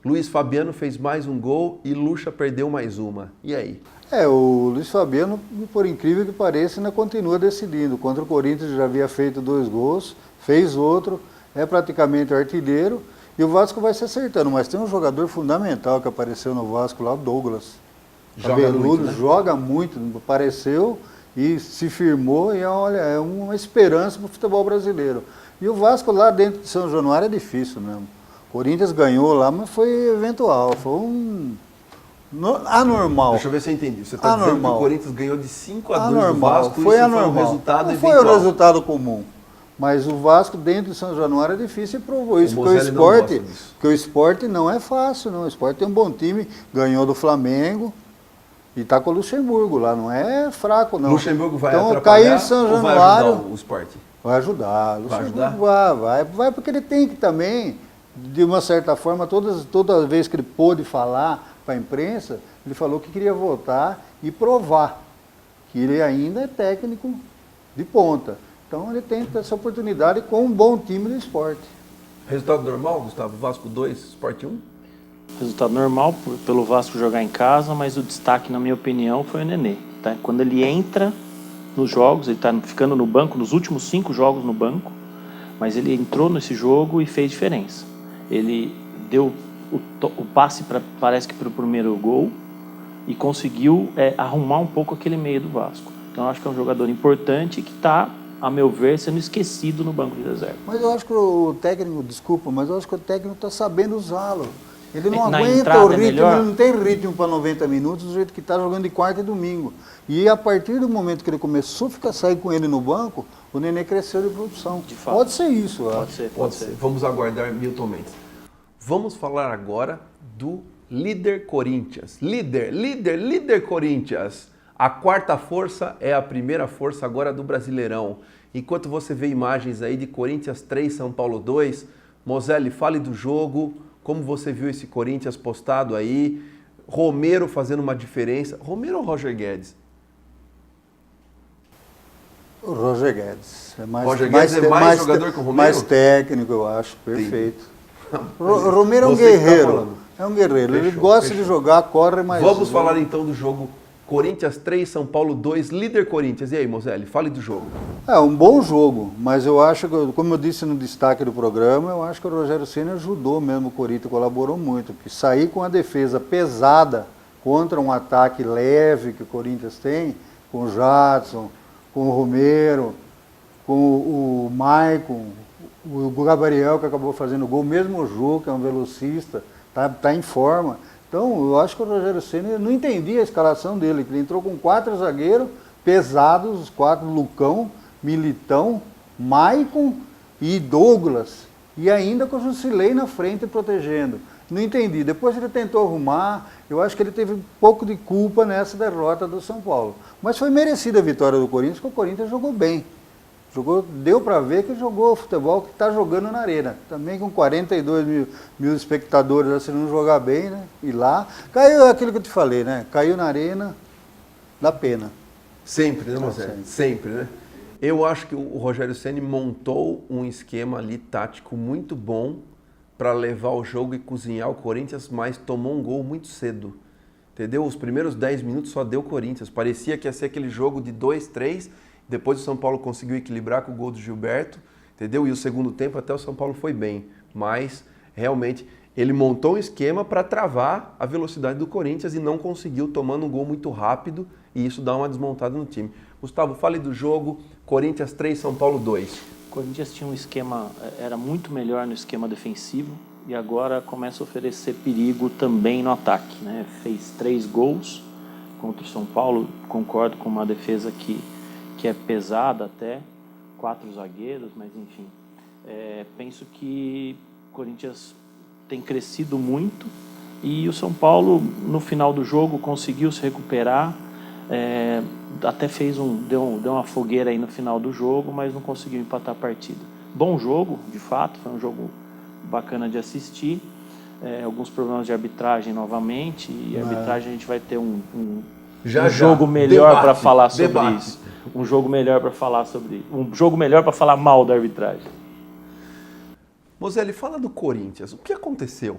Luiz Fabiano fez mais um gol e Lucha perdeu mais uma. E aí? O Luiz Fabiano, por incrível que pareça, ainda continua decidindo. Contra o Corinthians já havia feito 2 gols, fez outro, é praticamente artilheiro. E o Vasco vai se acertando, mas tem um jogador fundamental que apareceu no Vasco lá, o Douglas. Cabeludo, joga muito, apareceu e se firmou e olha, é uma esperança para o futebol brasileiro. E o Vasco lá dentro de São Januário é difícil mesmo. O Corinthians ganhou lá, mas foi eventual, foi anormal. Deixa eu ver se eu entendi. Você está dizendo que o Corinthians ganhou de 5-2 do Vasco, foi isso anormal. Foi um resultado não eventual. Foi um resultado comum. Mas o Vasco dentro de São Januário é difícil e provou isso, porque o Sport não é fácil, não. O Sport tem um bom time, ganhou do Flamengo e está com o Luxemburgo lá, não é fraco não. Luxemburgo vai então, atrapalhar caiu em São ou Januário, vai ajudar o Sport? Vai ajudar. Vai ajudar? Vai porque ele tem que também, de uma certa forma, toda vez que ele pôde falar para a imprensa, ele falou que queria voltar e provar que ele ainda é técnico de ponta. Então ele tem essa oportunidade com um bom time do Sport. Resultado normal, Gustavo? Vasco 2, Sport 1? Resultado normal pelo Vasco jogar em casa, mas o destaque, na minha opinião, foi o Nenê. Tá? Quando ele entra nos jogos, ele está ficando no banco, nos últimos 5 jogos no banco, mas ele entrou nesse jogo e fez diferença. Ele deu o passe, parece que para o primeiro gol, e conseguiu arrumar um pouco aquele meio do Vasco. Então acho que é um jogador importante que está, a meu ver, sendo esquecido no banco de reserva. Mas eu acho que o técnico, desculpa, mas eu acho que o técnico está sabendo usá-lo. Ele não Na aguenta entrada o ritmo, melhor? ele não tem ritmo para 90 minutos do jeito que está jogando de quarta e domingo. E a partir do momento que ele começou a sair com ele no banco, o Nenê cresceu de produção. De fato. Pode ser isso, eu Pode acho. ser. Pode ser. Vamos aguardar Milton Mendes. Vamos falar agora do líder Corinthians. Líder Corinthians. A quarta força é a primeira força agora do Brasileirão. Enquanto você vê imagens aí de Corinthians 3, São Paulo 2, Moselli, fale do jogo, como você viu esse Corinthians postado aí, Romero fazendo uma diferença. Romero ou Roger Guedes? O Roger Guedes. É mais, Roger Guedes é mais jogador que o Romero? Mais técnico, eu acho. Perfeito. O Entendi. Romero é um Você que tá guerreiro. falando. É um guerreiro. Ele Fechou, gosta fechou. de jogar, corre mais. Vamos falar então do jogo Corinthians 3, São Paulo 2, líder Corinthians. E aí, Moselli, fale do jogo. É um bom jogo, mas eu acho que, como eu disse no destaque do programa, eu acho que o Rogério Ceni ajudou mesmo o Corinthians, colaborou muito. Porque sair com a defesa pesada contra um ataque leve que o Corinthians tem, com o Jadson, com o Romero, com o Maicon, o Gabriel que acabou fazendo gol, mesmo o Jô, que é um velocista, tá em forma. Então, eu acho que o Rogério Ceni não entendia a escalação dele, que ele entrou com 4 zagueiros pesados, os 4, Lucão, Militão, Maicon e Douglas, e ainda com o Jusilei na frente protegendo. Não entendi. Depois ele tentou arrumar, eu acho que ele teve um pouco de culpa nessa derrota do São Paulo. Mas foi merecida a vitória do Corinthians, porque o Corinthians jogou bem. Deu para ver que jogou o futebol que está jogando na arena. Também com 42 mil espectadores, se não jogar bem, né? E lá, caiu aquilo que eu te falei, né? Caiu na arena, dá pena. Sempre, né, Mosé? Sempre, né? Eu acho que o Rogério Ceni montou um esquema ali tático muito bom para levar o jogo e cozinhar o Corinthians, mas tomou um gol muito cedo. Entendeu? Os primeiros 10 minutos só deu Corinthians. Parecia que ia ser aquele jogo de 2-3. Depois o São Paulo conseguiu equilibrar com o gol do Gilberto. Entendeu? E o segundo tempo até o São Paulo foi bem. Mas, realmente, ele montou um esquema para travar a velocidade do Corinthians e não conseguiu, tomando um gol muito rápido. E isso dá uma desmontada no time. Gustavo, fale do jogo. Corinthians 3, São Paulo 2. O Corinthians tinha um esquema, era muito melhor no esquema defensivo e agora começa a oferecer perigo também no ataque, né? Fez 3 gols contra o São Paulo, concordo com uma defesa que é pesada até, 4 zagueiros, mas enfim. Penso que o Corinthians tem crescido muito e o São Paulo, no final do jogo, conseguiu se recuperar, até deu uma fogueira aí no final do jogo, mas não conseguiu empatar a partida. Bom jogo, de fato, foi um jogo bacana de assistir. Alguns problemas de arbitragem novamente, e arbitragem a gente vai ter um jogo melhor para falar sobre isso. Um jogo melhor para falar mal da arbitragem. Moselli, fala do Corinthians. O que aconteceu?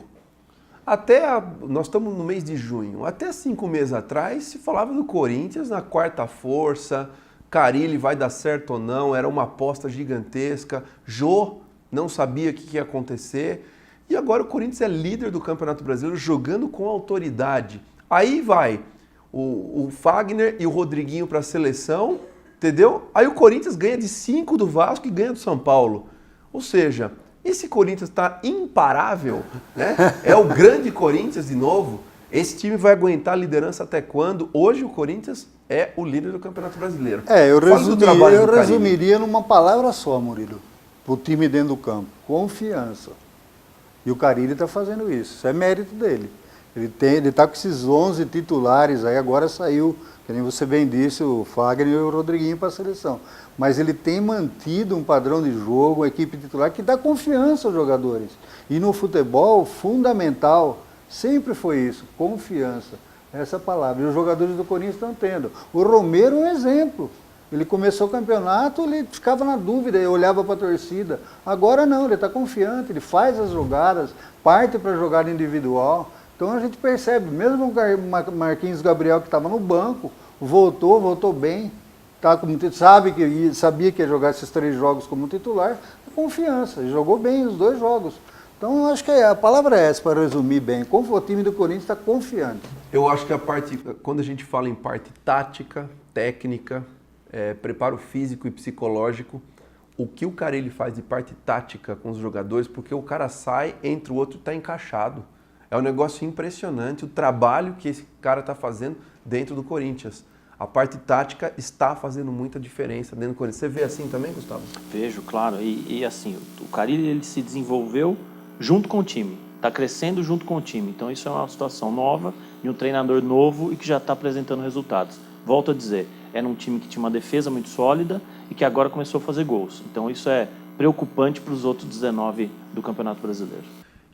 Nós estamos no mês de junho. Até 5 meses atrás se falava do Corinthians na quarta força. Carille vai dar certo ou não? Era uma aposta gigantesca. Jô não sabia o que ia acontecer. E agora o Corinthians é líder do Campeonato Brasileiro, jogando com autoridade. Aí vai o Fagner e o Rodriguinho para a seleção, entendeu? Aí o Corinthians ganha de 5 do Vasco e ganha do São Paulo. Ou seja, esse Corinthians está imparável, né? É o grande Corinthians de novo. Esse time vai aguentar a liderança até quando? Hoje o Corinthians é o líder do Campeonato Brasileiro. Eu resumiria numa palavra só, Murilo, o time dentro do campo: confiança. E o Carille está fazendo isso. Isso é mérito dele. Ele está com esses 11 titulares aí, agora saiu, que nem você bem disse, o Fagner e o Rodriguinho para a seleção. Mas ele tem mantido um padrão de jogo, uma equipe titular que dá confiança aos jogadores. E no futebol, fundamental, sempre foi isso, confiança. Essa palavra. E os jogadores do Corinthians estão tendo. O Romero é um exemplo. Ele começou o campeonato, ele ficava na dúvida, ele olhava para a torcida. Agora não, ele está confiante, ele faz as jogadas, parte para a jogada individual. Então a gente percebe, mesmo o Marquinhos Gabriel, que estava no banco, voltou bem, sabia que ia jogar esses 3 jogos como titular, confiança, ele jogou bem os 2 jogos. Então eu acho que a palavra é essa, para resumir bem, o time do Corinthians está confiante. Eu acho que quando a gente fala em parte tática, técnica, preparo físico e psicológico, o que o Carille faz de parte tática com os jogadores, porque o cara sai, entra o outro e está encaixado. É um negócio impressionante o trabalho que esse cara está fazendo dentro do Corinthians. A parte tática está fazendo muita diferença dentro do Corinthians. Você vê assim também, Gustavo? Vejo, claro. E assim, o Carille, ele se desenvolveu junto com o time. Está crescendo junto com o time. Então isso é uma situação nova e um treinador novo e que já está apresentando resultados. Volto a dizer, era um time que tinha uma defesa muito sólida e que agora começou a fazer gols. Então isso é preocupante para os outros 19 do Campeonato Brasileiro.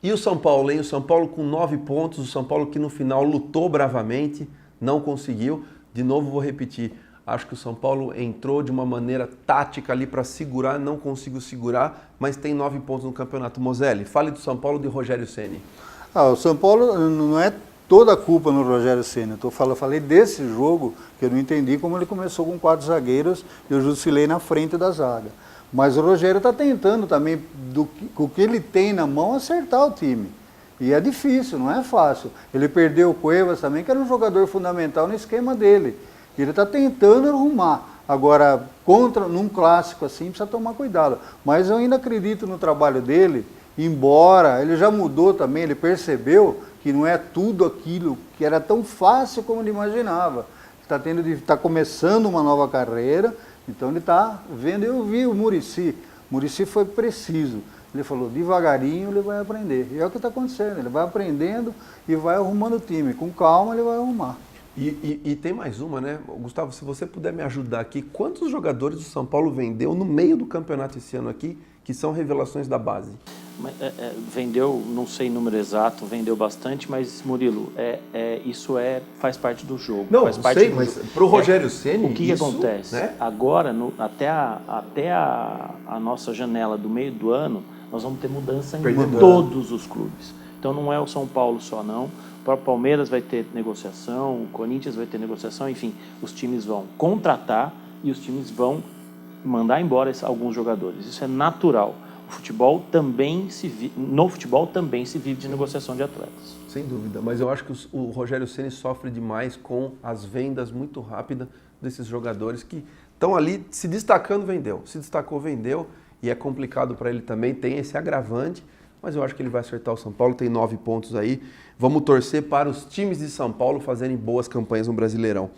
E o São Paulo, hein? O São Paulo com 9 pontos, o São Paulo que no final lutou bravamente, não conseguiu. De novo vou repetir, acho que o São Paulo entrou de uma maneira tática ali para segurar, não conseguiu segurar, mas tem 9 pontos no campeonato. Moselli, fale do São Paulo de Rogério Ceni. O São Paulo não é toda a culpa no Rogério Ceni. Eu falei desse jogo, que eu não entendi como ele começou com 4 zagueiros e o Jusilei na frente da zaga. Mas o Rogério está tentando também, com o que ele tem na mão, acertar o time. E é difícil, não é fácil. Ele perdeu o Cuevas também, que era um jogador fundamental no esquema dele. Ele está tentando arrumar. Agora, num clássico assim, precisa tomar cuidado. Mas eu ainda acredito no trabalho dele, embora ele já mudou também, ele percebeu que não é tudo aquilo que era tão fácil como ele imaginava. Está começando uma nova carreira, então ele está vendo. Eu vi o Muricy foi preciso. Ele falou, devagarinho ele vai aprender. E é o que está acontecendo, ele vai aprendendo e vai arrumando o time. Com calma ele vai arrumar. E tem mais uma, né? Gustavo, se você puder me ajudar aqui, quantos jogadores o São Paulo vendeu no meio do campeonato esse ano aqui, que são revelações da base? Vendeu, não sei o número exato, vendeu bastante, mas Murilo, isso faz parte do jogo. Não, faz parte sei, do mas jogo. para o Rogério Ceni, o que isso, acontece? Né? Agora, até a nossa janela do meio do ano, nós vamos ter mudança em todos os clubes. Então não é o São Paulo só, não. O próprio Palmeiras vai ter negociação, o Corinthians vai ter negociação, enfim, os times vão contratar e os times vão mandar embora alguns jogadores. Isso é natural. No futebol também se vive de negociação de atletas. Sem dúvida, mas eu acho que o Rogério Ceni sofre demais com as vendas muito rápidas desses jogadores que estão ali se destacando, vendeu. Se destacou, vendeu, e é complicado para ele também, tem esse agravante, mas eu acho que ele vai acertar o São Paulo, tem 9 pontos aí. Vamos torcer para os times de São Paulo fazerem boas campanhas no Brasileirão.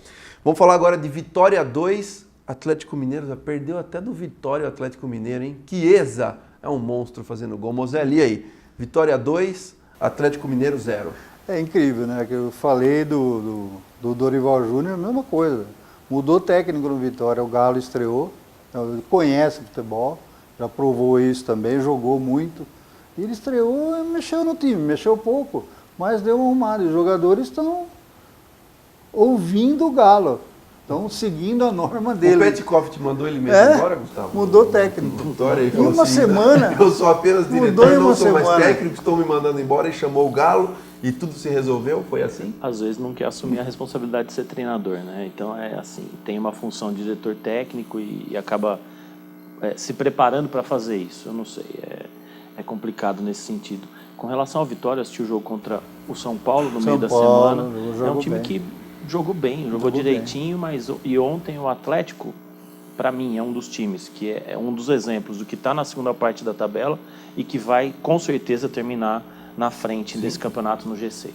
Vamos falar agora de Vitória 2, Atlético Mineiro, já perdeu até do Vitória o Atlético Mineiro, hein? Chiesa é um monstro fazendo gol. Mozelli, e aí? Vitória 2, Atlético Mineiro 0. É incrível, né? Que eu falei do Dorival Júnior, a mesma coisa. Mudou técnico no Vitória, o Galo estreou, ele conhece futebol, já provou isso também, jogou muito. E ele estreou e mexeu no time, mexeu pouco, mas deu uma arrumada. Os jogadores estão ouvindo o Galo, estão seguindo a norma dele. O Petkoff te mandou ele mesmo embora, Gustavo? Mudou técnico. Vitória, ele Em falou uma assim, semana. Eu sou apenas Mudou diretor, em não uma sou mais semana. técnico, estou me mandando embora, e chamou o Galo e tudo se resolveu, foi assim? Às vezes não quer assumir a responsabilidade de ser treinador, né? Então é assim, tem uma função de diretor técnico e acaba se preparando para fazer isso. Eu não sei, é complicado nesse sentido. Com relação ao Vitória, assisti o jogo contra o São Paulo no meio da semana. É um time que jogou bem, jogou direitinho, mas e ontem o Atlético, para mim, é um dos times que é um dos exemplos do que está na segunda parte da tabela e que vai com certeza terminar na frente desse campeonato no G6.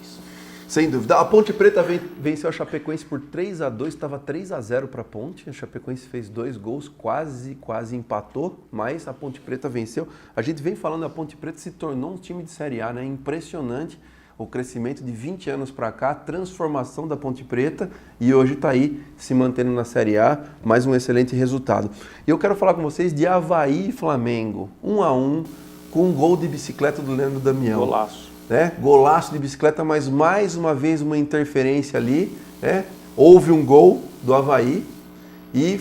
Sem dúvida. A Ponte Preta venceu a Chapecoense por 3-2, estava 3-0 para a Ponte. A Chapecoense fez 2 gols, quase empatou, mas a Ponte Preta venceu. A gente vem falando, a Ponte Preta se tornou um time de Série A, né? Impressionante o crescimento de 20 anos para cá, a transformação da Ponte Preta, e hoje está aí se mantendo na Série A, mais um excelente resultado. E eu quero falar com vocês de Avaí e Flamengo, 1-1, com um gol de bicicleta do Leandro Damião. Golaço. Né? Golaço de bicicleta, mas mais uma vez uma interferência ali, né? Houve um gol do Avaí e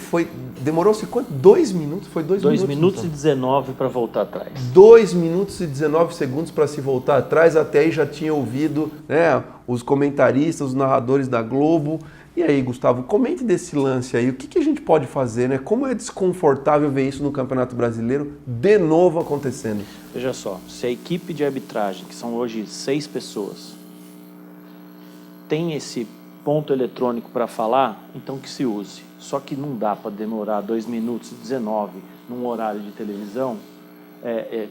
demorou-se quanto? 2 minutos? Foi 2 minutos? 2 minutos e 19 para voltar atrás. 2 minutos e 19 segundos para se voltar atrás, até aí já tinha ouvido, né, os comentaristas, os narradores da Globo. E aí, Gustavo, comente desse lance aí, o que a gente pode fazer, né? Como é desconfortável ver isso no Campeonato Brasileiro de novo acontecendo? Veja só, se a equipe de arbitragem, que são hoje 6 pessoas, tem esse ponto eletrônico para falar, então que se use. Só que não dá para demorar 2 minutos e 19 num horário de televisão,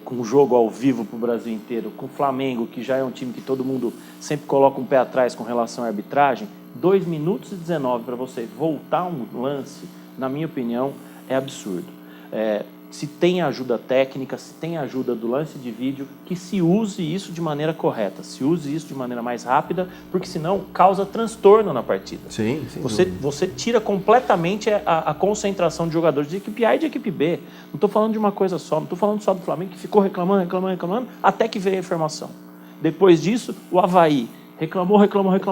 com um jogo ao vivo para o Brasil inteiro, com o Flamengo, que já é um time que todo mundo sempre coloca um pé atrás com relação à arbitragem. 2 minutos e 19 para você voltar um lance, na minha opinião, é absurdo. Se tem ajuda técnica, se tem ajuda do lance de vídeo, que se use isso de maneira correta, se use isso de maneira mais rápida, porque senão causa transtorno na partida. Sim, Você tira completamente a concentração de jogadores de equipe A e de equipe B. Não estou falando de uma coisa só, não estou falando só do Flamengo, que ficou reclamando, até que veio a informação. Depois disso, o Avaí reclamou,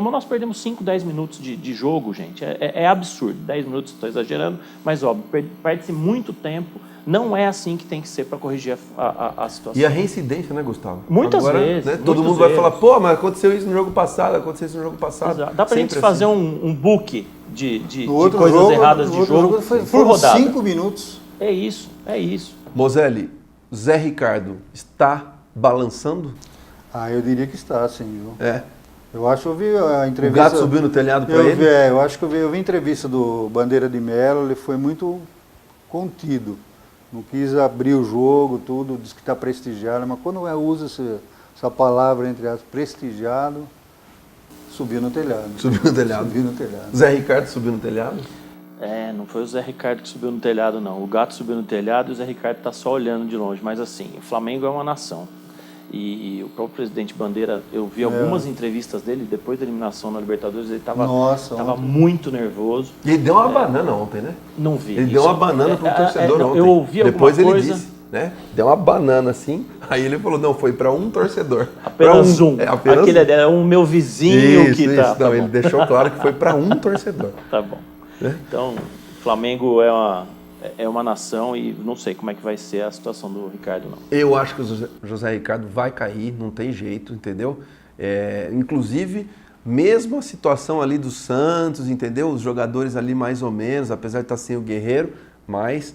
nós perdemos 5, 10 minutos de jogo, gente. É absurdo. 10 minutos, estou exagerando, mas óbvio, perde-se muito tempo. Não é assim que tem que ser para corrigir a situação. E a reincidência, né, Gustavo? Muitas vezes. Né, todo mundo vai falar, pô, mas aconteceu isso no jogo passado, Exato. Dá pra gente fazer um book de outro coisas jogo, erradas de jogo por rodada. 5 minutos. É isso. Mozelli, Zé Ricardo está balançando? Eu diria que está, sim, viu? Eu acho que eu vi a entrevista... O gato subiu no telhado para ele? Eu acho que eu vi a entrevista do Bandeira de Melo, ele foi muito contido. Não quis abrir o jogo, tudo, diz que está prestigiado, mas quando usa essa palavra, entre as prestigiado, subiu no telhado. Subiu no telhado. Zé Ricardo subiu no telhado? Não foi o Zé Ricardo que subiu no telhado, não. O gato subiu no telhado e o Zé Ricardo está só olhando de longe. Mas assim, o Flamengo é uma nação. E o próprio presidente Bandeira, eu vi algumas entrevistas dele depois da eliminação na Libertadores, ele estava muito nervoso. E ele deu uma banana ontem, né? Não vi. Ele deu uma banana para o torcedor ontem. Eu ouvi depois alguma ele coisa. disse, né? Deu uma banana assim, aí ele falou, não, foi para um torcedor. Apenas um. Apenas Aquele é o meu vizinho isso, que isso. tá. Não, Tá ele bom. deixou claro que foi para um torcedor. Tá bom. Né? Então, o Flamengo é uma nação e não sei como é que vai ser a situação do Ricardo, não. Eu acho que o José Ricardo vai cair, não tem jeito, entendeu? Inclusive, mesmo a situação ali do Santos, entendeu? Os jogadores ali mais ou menos, apesar de estar sem o Guerreiro, mas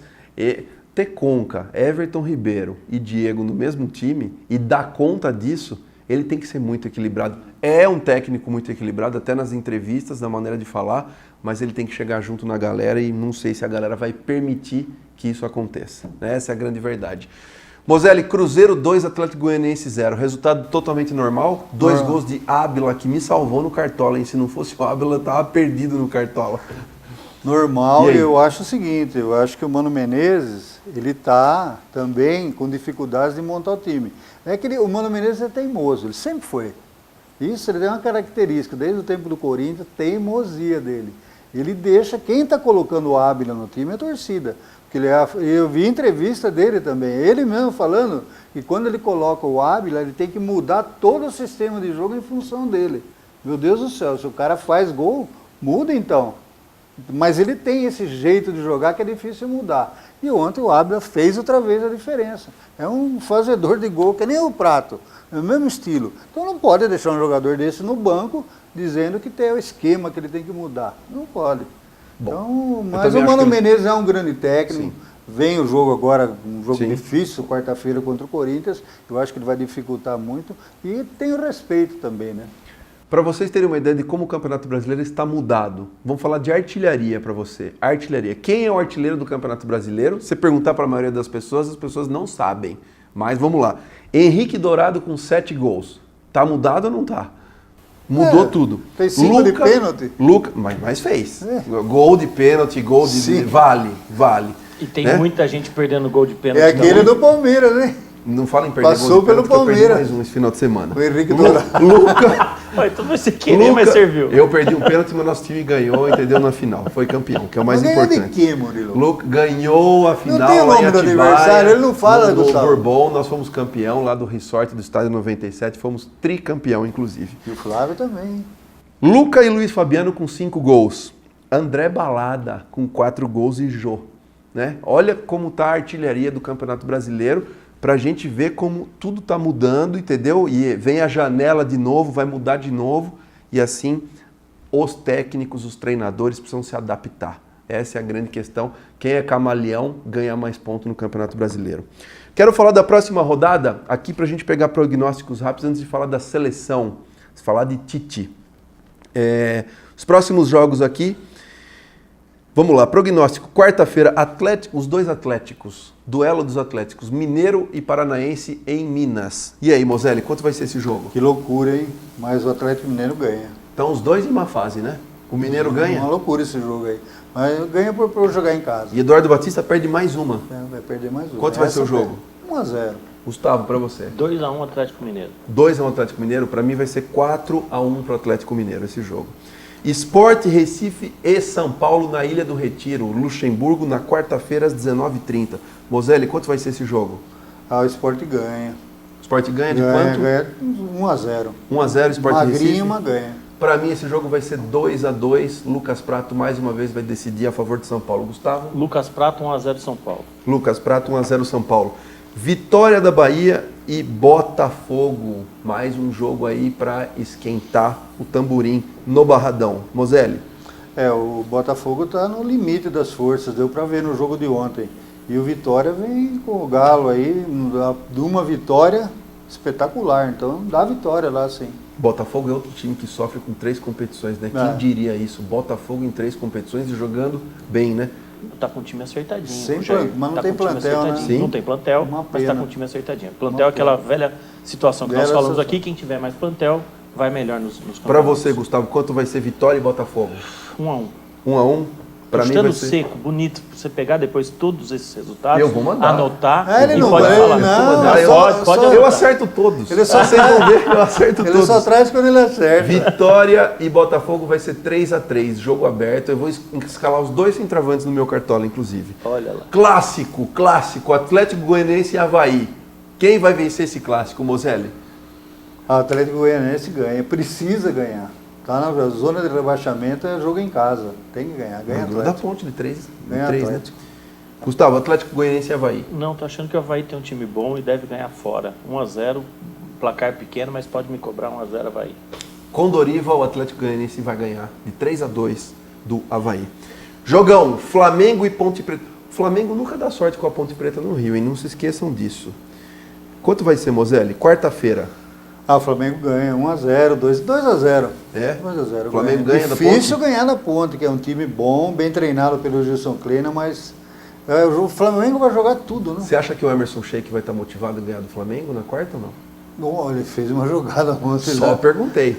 ter Conca, Everton Ribeiro e Diego no mesmo time e dar conta disso, ele tem que ser muito equilibrado. É um técnico muito equilibrado, até nas entrevistas, na maneira de falar, mas ele tem que chegar junto na galera e não sei se a galera vai permitir que isso aconteça. Essa é a grande verdade. Mozelli, Cruzeiro 2, Atlético Goianiense 0. Resultado totalmente normal. 2 gols de Ábila, que me salvou no Cartola, hein? Se não fosse o Ábila, eu tava perdido no Cartola. Normal, E aí? eu acho o seguinte, eu acho que o Mano Menezes, ele está também com dificuldades de montar o time. É que o Mano Menezes é teimoso, ele sempre foi. Isso ele tem uma característica, desde o tempo do Corinthians, teimosia dele. Ele deixa, quem está colocando o Ábila no time é a torcida. Porque eu vi entrevista dele também, ele mesmo falando que quando ele coloca o Ábila, ele tem que mudar todo o sistema de jogo em função dele. Meu Deus do céu, se o cara faz gol, muda então. Mas ele tem esse jeito de jogar que é difícil mudar. E ontem o Ábila fez outra vez a diferença. É um fazedor de gol, que nem o Prato, é o mesmo estilo. Então não pode deixar um jogador desse no banco dizendo que tem o esquema que ele tem que mudar. Não pode. Bom, Então, mas o Mano Menezes é um grande técnico. Vem o jogo agora, um jogo difícil, quarta-feira contra o Corinthians. Eu acho que ele vai dificultar muito. E tem o respeito também, né? Para vocês terem uma ideia de como o Campeonato Brasileiro está mudado, vamos falar de artilharia para você. Artilharia. Quem é o artilheiro do Campeonato Brasileiro? Se perguntar para a maioria das pessoas, as pessoas não sabem. Mas vamos lá. Henrique Dourado com 7 gols. Tá mudado ou não tá? Mudou tudo. Fez 5 de pênalti. Mas fez. Gol de pênalti, gol de... Vale. E tem né? muita gente perdendo gol de pênalti. É aquele do Palmeiras, né? Não fala em perder Passou gol de pênalti, pelo que eu perdi Palmeiras. mais um esse final de semana. O Henrique Dourado. Luca... Então você querer, mas serviu. Eu perdi um pênalti, mas nosso time ganhou, entendeu? Na final. Foi campeão, que é o mais Mas ganhou importante. de quê, Murilo? Luca ganhou a final. Não tem o lá em nome do Atibaia, adversário, ele não fala, no Gustavo. Bourbon, nós fomos campeão lá do Resort do Estádio 97, fomos tricampeão, inclusive. E o Flávio também. Luca e Luiz Fabiano com 5 gols. André Balada com 4 gols e Jô. Né? Olha como está a artilharia do Campeonato Brasileiro, para a gente ver como tudo está mudando, entendeu? E vem a janela de novo, vai mudar de novo, e assim os técnicos, os treinadores precisam se adaptar. Essa é a grande questão. Quem é camaleão ganha mais pontos no Campeonato Brasileiro. Quero falar da próxima rodada, aqui para a gente pegar prognósticos rápidos antes de falar da seleção, falar de Tite. Os próximos jogos aqui, vamos lá, prognóstico, quarta-feira, os dois Atléticos, duelo dos Atléticos, Mineiro e Paranaense em Minas. E aí, Mozelli, quanto vai ser esse jogo? Que loucura, hein? Mas o Atlético Mineiro ganha. Então, os dois em uma fase, né? O Mineiro ganha Uma loucura esse jogo aí. Mas ganha por jogar em casa. e Eduardo Batista perde mais uma. Vai perder mais um. Quanto vai ser o jogo? 1-0. Gustavo, para você. 2-1 Atlético Mineiro. 2-1 Atlético Mineiro, para mim vai ser 4-1 para o Atlético Mineiro esse jogo. Sport Recife e São Paulo na Ilha do Retiro, Luxemburgo, na quarta-feira às 19h30. Mozelli, quanto vai ser esse jogo? O Sport ganha. O Sport ganha de quanto? Ganha 1-0. 1-0 Sport Magrinho, Recife. mas ganha. Para mim esse jogo vai ser 2-2. Lucas Prato mais uma vez vai decidir a favor de São Paulo. Gustavo? Lucas Prato, 1-0 São Paulo. Lucas Prato, 1-0 São Paulo. Vitória da Bahia e Botafogo. Mais um jogo aí para esquentar o tamborim no Barradão. Mozelli? O Botafogo está no limite das forças, deu para ver no jogo de ontem. E o Vitória vem com o Galo aí, de uma vitória espetacular. Então dá vitória lá, sim. Botafogo é outro time que sofre com 3 competições, né? Quem diria isso? Botafogo em 3 competições e jogando bem, né? Tá com o time acertadinho. Sem Rogério. mas não Tá tem com o time plantel, né? acertadinho. Sim. Não tem plantel, Uma mas tá pena. com o time acertadinho. Plantel é aquela velha situação que nós Velha falamos situação. aqui, quem tiver mais plantel vai melhor nos campeonatos. Para você, Gustavo, quanto vai ser Vitória e Botafogo? 1-1. 1-1? Pra mim Estando vai ser... seco, bonito, pra você pegar depois todos esses resultados, Eu vou mandar. anotar Ele e não pode vai, falar. não, Pode eu anotar. acerto todos. Ele só- Vocês vão ver, eu acerto Ele todos. só traz quando ele acerta. Vitória e Botafogo vai ser 3-3, jogo aberto. Eu vou escalar os dois centroavantes no meu cartola, inclusive. Olha lá. Clássico, Atlético Goianiense e Avaí. Quem vai vencer esse clássico, Moselli? O Atlético Goianiense ganha, precisa ganhar. Tá na zona de rebaixamento, é jogo em casa. Tem que ganhar, ganha Da Atlético. ponte de 3, Ganha né? Atlético. Gustavo, Atlético Goianiense e Avaí. Não, tô achando que o Avaí tem um time bom e deve ganhar fora. 1-0, placar pequeno, mas pode me cobrar 1-0 Avaí. Com Dorival, o Atlético Goianiense vai ganhar de 3-2 do Avaí. Jogão, Flamengo e Ponte Preta. O Flamengo nunca dá sorte com a Ponte Preta no Rio, hein? Não se esqueçam disso. Quanto vai ser, Moselli? Quarta-feira. O Flamengo ganha 1-0, 2-0. É? 2-0. O Flamengo ganha da Difícil Ponte? ganhar da Ponte, que é um time bom, bem treinado pelo Gilson Kleina, mas o Flamengo vai jogar tudo, né? Você acha que o Emerson Sheik vai estar motivado a ganhar do Flamengo na quarta ou não? Bom, ele fez uma jogada ontem. Só lá. perguntei.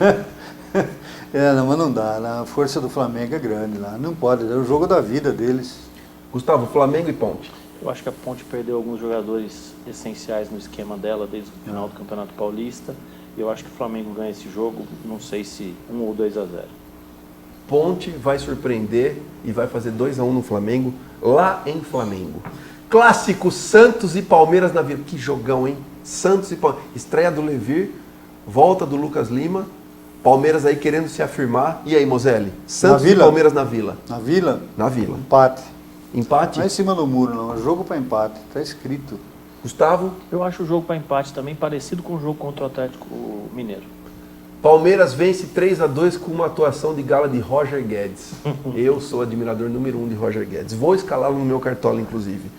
Não, mas não dá. A força do Flamengo é grande lá. Não pode, é o jogo da vida deles. Gustavo, Flamengo e Ponte. Eu acho que a Ponte perdeu alguns jogadores essenciais no esquema dela desde o final do Campeonato Paulista. Eu acho que o Flamengo ganha esse jogo, não sei se 1 ou 2-0. Ponte vai surpreender e vai fazer 2-1 no Flamengo, lá em Flamengo. Clássico Santos e Palmeiras na Vila. Que jogão, hein? Santos e Palmeiras. Estreia do Levir, volta do Lucas Lima. Palmeiras aí querendo se afirmar. E aí, Moselli? Santos e Vila? Palmeiras na Vila. Na Vila, Na Vila. empate. Empate? Não é em cima do muro, não. É jogo para empate. Tá escrito. Gustavo? Eu acho o jogo para empate também parecido com o jogo contra o Atlético Mineiro. Palmeiras vence 3-2 com uma atuação de gala de Roger Guedes. Eu sou admirador número 1 de Roger Guedes. Vou escalá-lo no meu cartola, inclusive.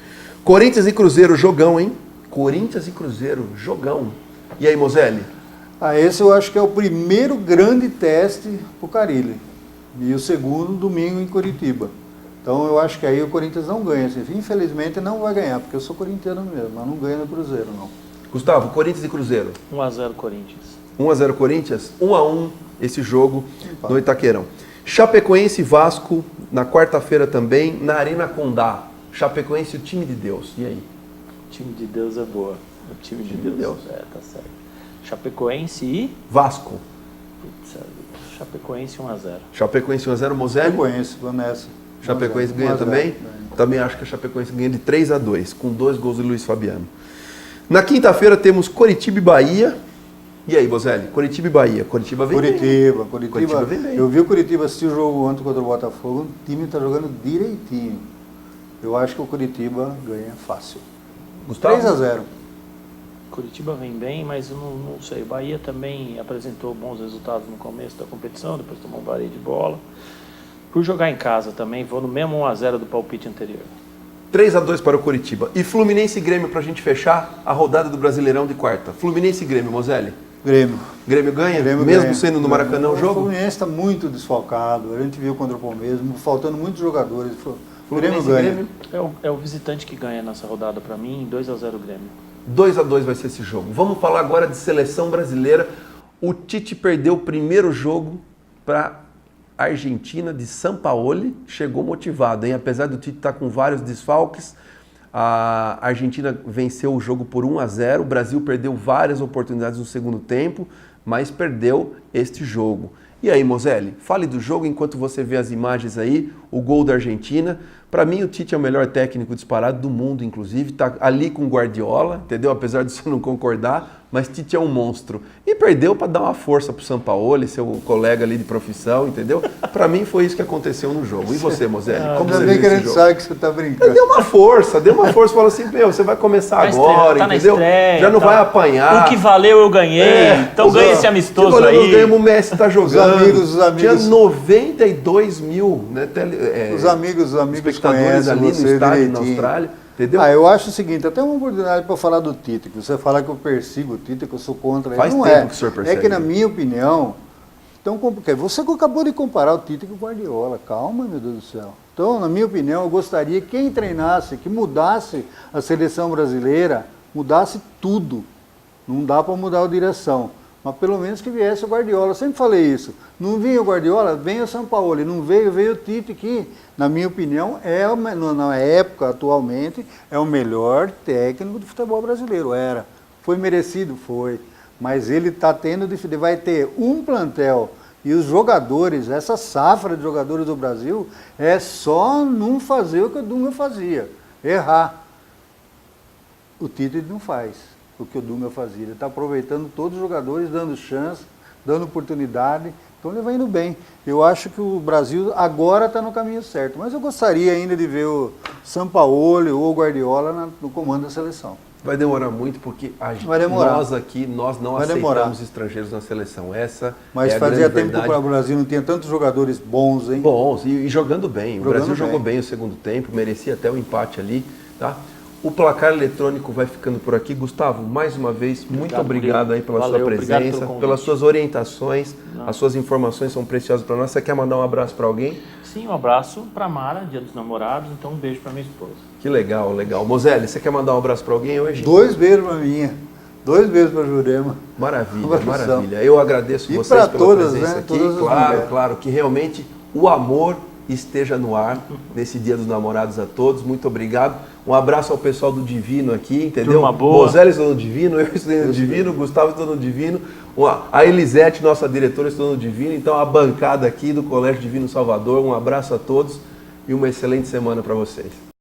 Corinthians e Cruzeiro, jogão, hein? Corinthians e Cruzeiro, jogão. E aí, Moselli? Esse eu acho que é o primeiro grande teste pro Carille. E o segundo, domingo, em Curitiba. Então eu acho que aí o Corinthians não ganha. Infelizmente não vai ganhar, porque eu sou corintiano mesmo, mas não ganha no Cruzeiro, não. Gustavo, Corinthians e Cruzeiro. 1-0 Corinthians. 1-0 Corinthians, 1-1 esse jogo no Itaquerão. Chapecoense e Vasco, na quarta-feira também, na Arena Condá. Chapecoense, o time de Deus. E aí? O time de Deus é boa. O time de Deus. É, tá certo. Chapecoense e... Vasco. Putz, Chapecoense 1-0. Chapecoense 1-0, Moselli. Chapecoense, vou nessa. Chapecoense 1 a 0, ganha 1 a 0, também. ganha. Também acho que a Chapecoense ganha de 3-2, com 2 gols de Luiz Fabiano. Na quinta-feira temos Coritiba e Bahia. E aí, Moselli? Coritiba e Bahia. Coritiba vem bem. Curitiba vem bem. Eu vi o Curitiba assistir o jogo ontem contra o Botafogo, o time está jogando direitinho. Eu acho que o Curitiba ganha fácil. Gustavo? 3-0. Curitiba vem bem, mas eu não sei. O Bahia também apresentou bons resultados no começo da competição, depois tomou um vareio de bola. Por jogar em casa também, vou no mesmo 1-0 do palpite anterior. 3-2 para o Coritiba. E Fluminense e Grêmio para a gente fechar a rodada do Brasileirão de quarta. Fluminense e Grêmio, Moselli. Grêmio. Grêmio ganha? Grêmio mesmo ganha. sendo no Maracanã o O jogo? Fluminense está muito desfalcado. A gente viu contra o Palmeiras, faltando muitos jogadores. O Grêmio Fluminense e ganha. Grêmio. É o visitante que ganha nessa rodada para mim, 2-0 Grêmio. 2-2 vai ser esse jogo. Vamos falar agora de seleção brasileira. O Tite perdeu o primeiro jogo para a Argentina de Sampaoli. Chegou motivado, hein? Apesar do Tite estar com vários desfalques, a Argentina venceu o jogo por 1-0. O Brasil perdeu várias oportunidades no segundo tempo, mas perdeu este jogo. E aí, Moselli, fale do jogo enquanto você vê as imagens aí, o gol da Argentina. Para mim, o Tite é o melhor técnico disparado do mundo, inclusive. Está ali com o Guardiola, entendeu? Apesar de você não concordar, mas Tite é um monstro. E perdeu para dar uma força para o Sampaoli, seu colega ali de profissão, entendeu? Para mim, foi isso que aconteceu no jogo. E você, Moselli, como Ainda você bem viu que a esse gente jogo? sabe que você está brincando. Deu uma força, falou assim, meu, você vai começar Tá agora, tá na entendeu? estreia, Já não tá. vai apanhar. O que valeu eu ganhei, então ganha esse amistoso Nós aí. ganhamos, o Messi tá jogando. Os amigos. Tinha 92 mil, né, Os amigos espectadores conhecem ali no você estádio na direitinho. Austrália, entendeu? Eu acho o seguinte, até uma oportunidade para falar do Tite, que você fala que eu persigo o Tite, que eu sou contra ele. Faz Não tempo é. que o senhor persegue É que na ele. minha opinião, então, porque você acabou de comparar o Tite com o Guardiola. Calma, meu Deus do céu. Então, na minha opinião, eu gostaria que quem treinasse, que mudasse a seleção brasileira, mudasse tudo. Não dá para mudar a direção. mas pelo menos que viesse o Guardiola. Eu sempre falei isso. Não vinha o Guardiola, vem o Sampaoli. Não veio, veio o Tite, que, na minha opinião, na época, atualmente, é o melhor técnico do futebol brasileiro. Era. Foi merecido? Foi. Mas ele está tendo, vai ter um plantel. E os jogadores, essa safra de jogadores do Brasil, é só não fazer o que o Dunga fazia. Errar. O Tite não faz o que o Dunga fazia. Ele está aproveitando todos os jogadores, dando chance, dando oportunidade. Então ele vai indo bem. Eu acho que o Brasil agora está no caminho certo. Mas eu gostaria ainda de ver o Sampaoli ou o Guardiola no comando da seleção. Vai demorar muito porque nós aqui não aceitamos estrangeiros na seleção. Essa Mas é a fazia grande tempo verdade. que o Brasil não tinha tantos jogadores bons, hein? Bons e jogando bem. O Jogando Brasil jogou bem. bem o segundo tempo, merecia até o empate ali, tá? O placar eletrônico vai ficando por aqui. Gustavo, mais uma vez, muito obrigado aí pela Valeu, sua obrigado presença, pelo convite. pelas suas orientações. As suas informações são preciosas para nós. Você quer mandar um abraço para alguém? Sim, um abraço para Mara, Dia dos Namorados, então um beijo para minha esposa. Que legal, legal. Mozelli, você quer mandar um abraço para alguém hoje? 2 beijos para minha, 2 beijos para Jurema. Maravilha, Abração. maravilha. Eu agradeço E vocês pra pela todas, presença né? aqui. Todas as Claro, mulheres. claro, que realmente o amor esteja no ar nesse Dia dos Namorados a todos. Muito obrigado. Um abraço ao pessoal do Divino aqui, entendeu? Turma boa. Mozelli estou no Divino, eu estou no Divino, Gustavo estou no Divino, a Elisete, nossa diretora, estou no Divino. Então a bancada aqui do Colégio Divino Salvador, um abraço a todos e uma excelente semana para vocês.